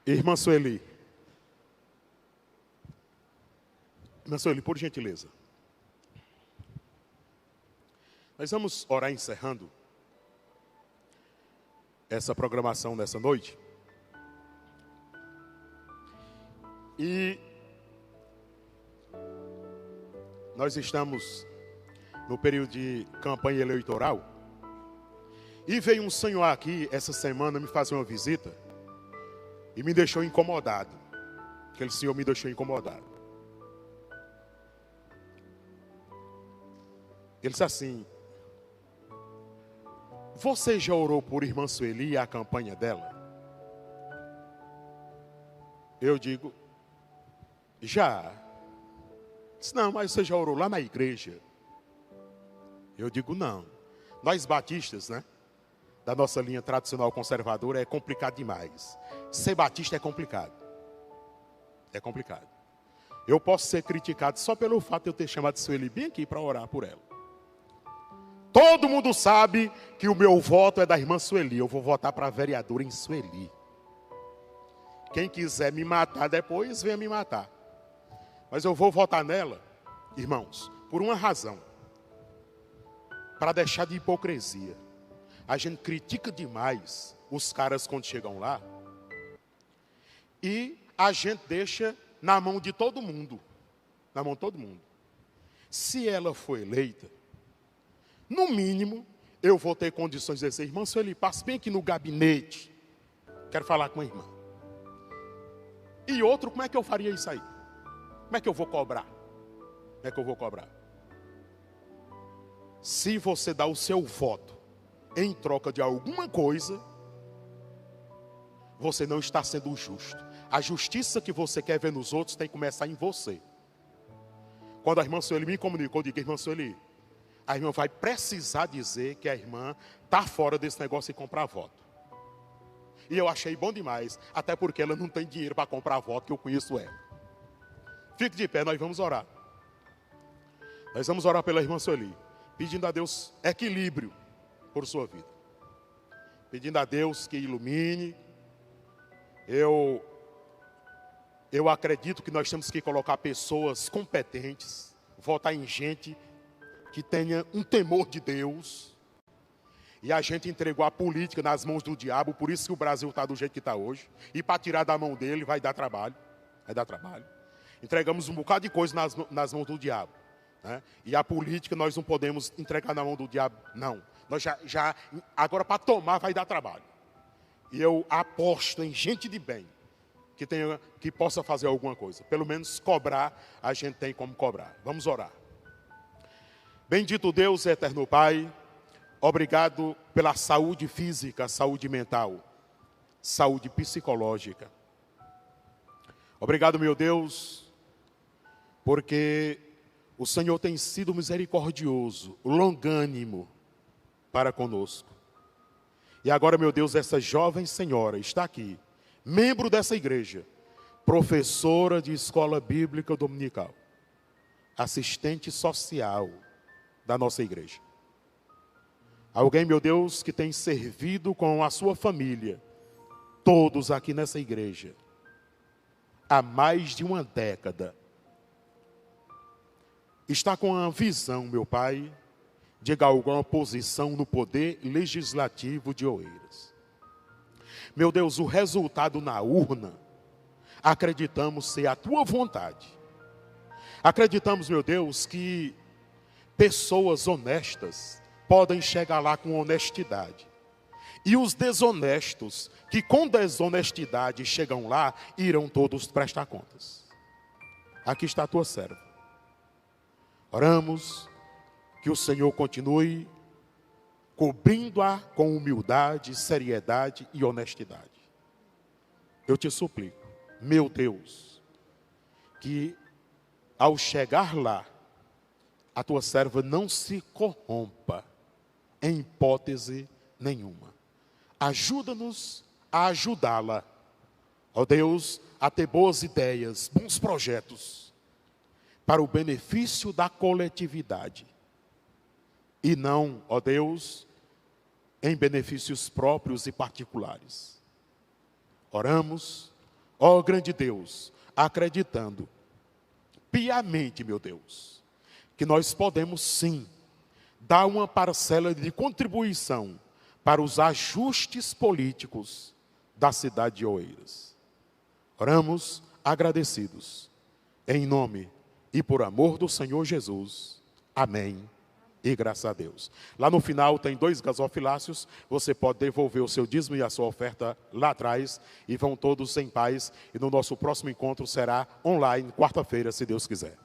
[SPEAKER 4] Irmã Sueli. Irmã Sueli, por gentileza. Nós vamos orar encerrando essa programação nessa noite. E nós estamos no período de campanha eleitoral. E veio um senhor aqui essa semana me fazer uma visita e me deixou incomodado. Aquele senhor me deixou incomodado. Ele disse assim: você já orou por irmã Sueli e a campanha dela? Eu digo, já. Disse, não, mas você já orou lá na igreja? Eu digo, não. Nós batistas, né? Da nossa linha tradicional conservadora é complicado demais. Ser batista é complicado. É complicado. Eu posso ser criticado só pelo fato de eu ter chamado Sueli bem aqui para orar por ela. Todo mundo sabe que o meu voto é da irmã Sueli. Eu vou votar para vereadora em Sueli. Quem quiser me matar depois, venha me matar. Mas eu vou votar nela, irmãos, por uma razão. Para deixar de hipocrisia. A gente critica demais os caras quando chegam lá. E a gente deixa na mão de todo mundo. Na mão de todo mundo. Se ela for eleita, no mínimo, eu vou ter condições de dizer, irmã Sueli, passe bem aqui no gabinete. Quero falar com a irmã. E outro, como é que eu faria isso aí? Como é que eu vou cobrar? Como é que eu vou cobrar? Se você dá o seu voto em troca de alguma coisa, você não está sendo justo. A justiça que você quer ver nos outros tem que começar em você. Quando a irmã Sueli me comunicou, eu digo, irmã Sueli, a irmã vai precisar dizer que a irmã está fora desse negócio de comprar voto. E eu achei bom demais, até porque ela não tem dinheiro para comprar voto, que eu conheço ela. Fique de pé, nós vamos orar. Nós vamos orar pela irmã Sueli, pedindo a Deus equilíbrio por sua vida. Pedindo a Deus que ilumine. Eu acredito que nós temos que colocar pessoas competentes, votar em gente que tenha um temor de Deus. E a gente entregou a política nas mãos do diabo, por isso que o Brasil está do jeito que está hoje. E para tirar da mão dele vai dar trabalho. Vai dar trabalho. Entregamos um bocado de coisa nas mãos do diabo. Né? E a política nós não podemos entregar na mão do diabo, não. Nós agora para tomar vai dar trabalho. E eu aposto em gente de bem que possa fazer alguma coisa. Pelo menos cobrar, a gente tem como cobrar. Vamos orar. Bendito Deus, eterno Pai, obrigado pela saúde física, saúde mental, saúde psicológica. Obrigado, meu Deus, porque o Senhor tem sido misericordioso, longânimo para conosco. E agora, meu Deus, essa jovem senhora está aqui, membro dessa igreja, professora de escola bíblica dominical, assistente social da nossa igreja. Alguém, meu Deus, que tem servido com a sua família, todos aqui nessa igreja, há mais de uma década. Está com a visão, meu Pai, de alguma posição no poder legislativo de Oeiras. Meu Deus, o resultado na urna, acreditamos ser a tua vontade. Acreditamos, meu Deus, que pessoas honestas podem chegar lá com honestidade. E os desonestos, que com desonestidade chegam lá, irão todos prestar contas. Aqui está a tua serva. Oramos que o Senhor continue cobrindo-a com humildade, seriedade e honestidade. Eu te suplico, meu Deus, que ao chegar lá, a tua serva não se corrompa em hipótese nenhuma. Ajuda-nos a ajudá-la, ó Deus, a ter boas ideias, bons projetos, para o benefício da coletividade. E não, ó Deus, em benefícios próprios e particulares. Oramos, ó grande Deus, acreditando piamente, meu Deus, que nós podemos sim dar uma parcela de contribuição para os ajustes políticos da cidade de Oeiras. Oramos agradecidos, em nome e por amor do Senhor Jesus. Amém. E graças a Deus. Lá no final tem 2 gasofiláceos. Você pode devolver o seu dízimo e a sua oferta lá atrás. E vão todos em paz. E no nosso próximo encontro será online, quarta-feira, se Deus quiser.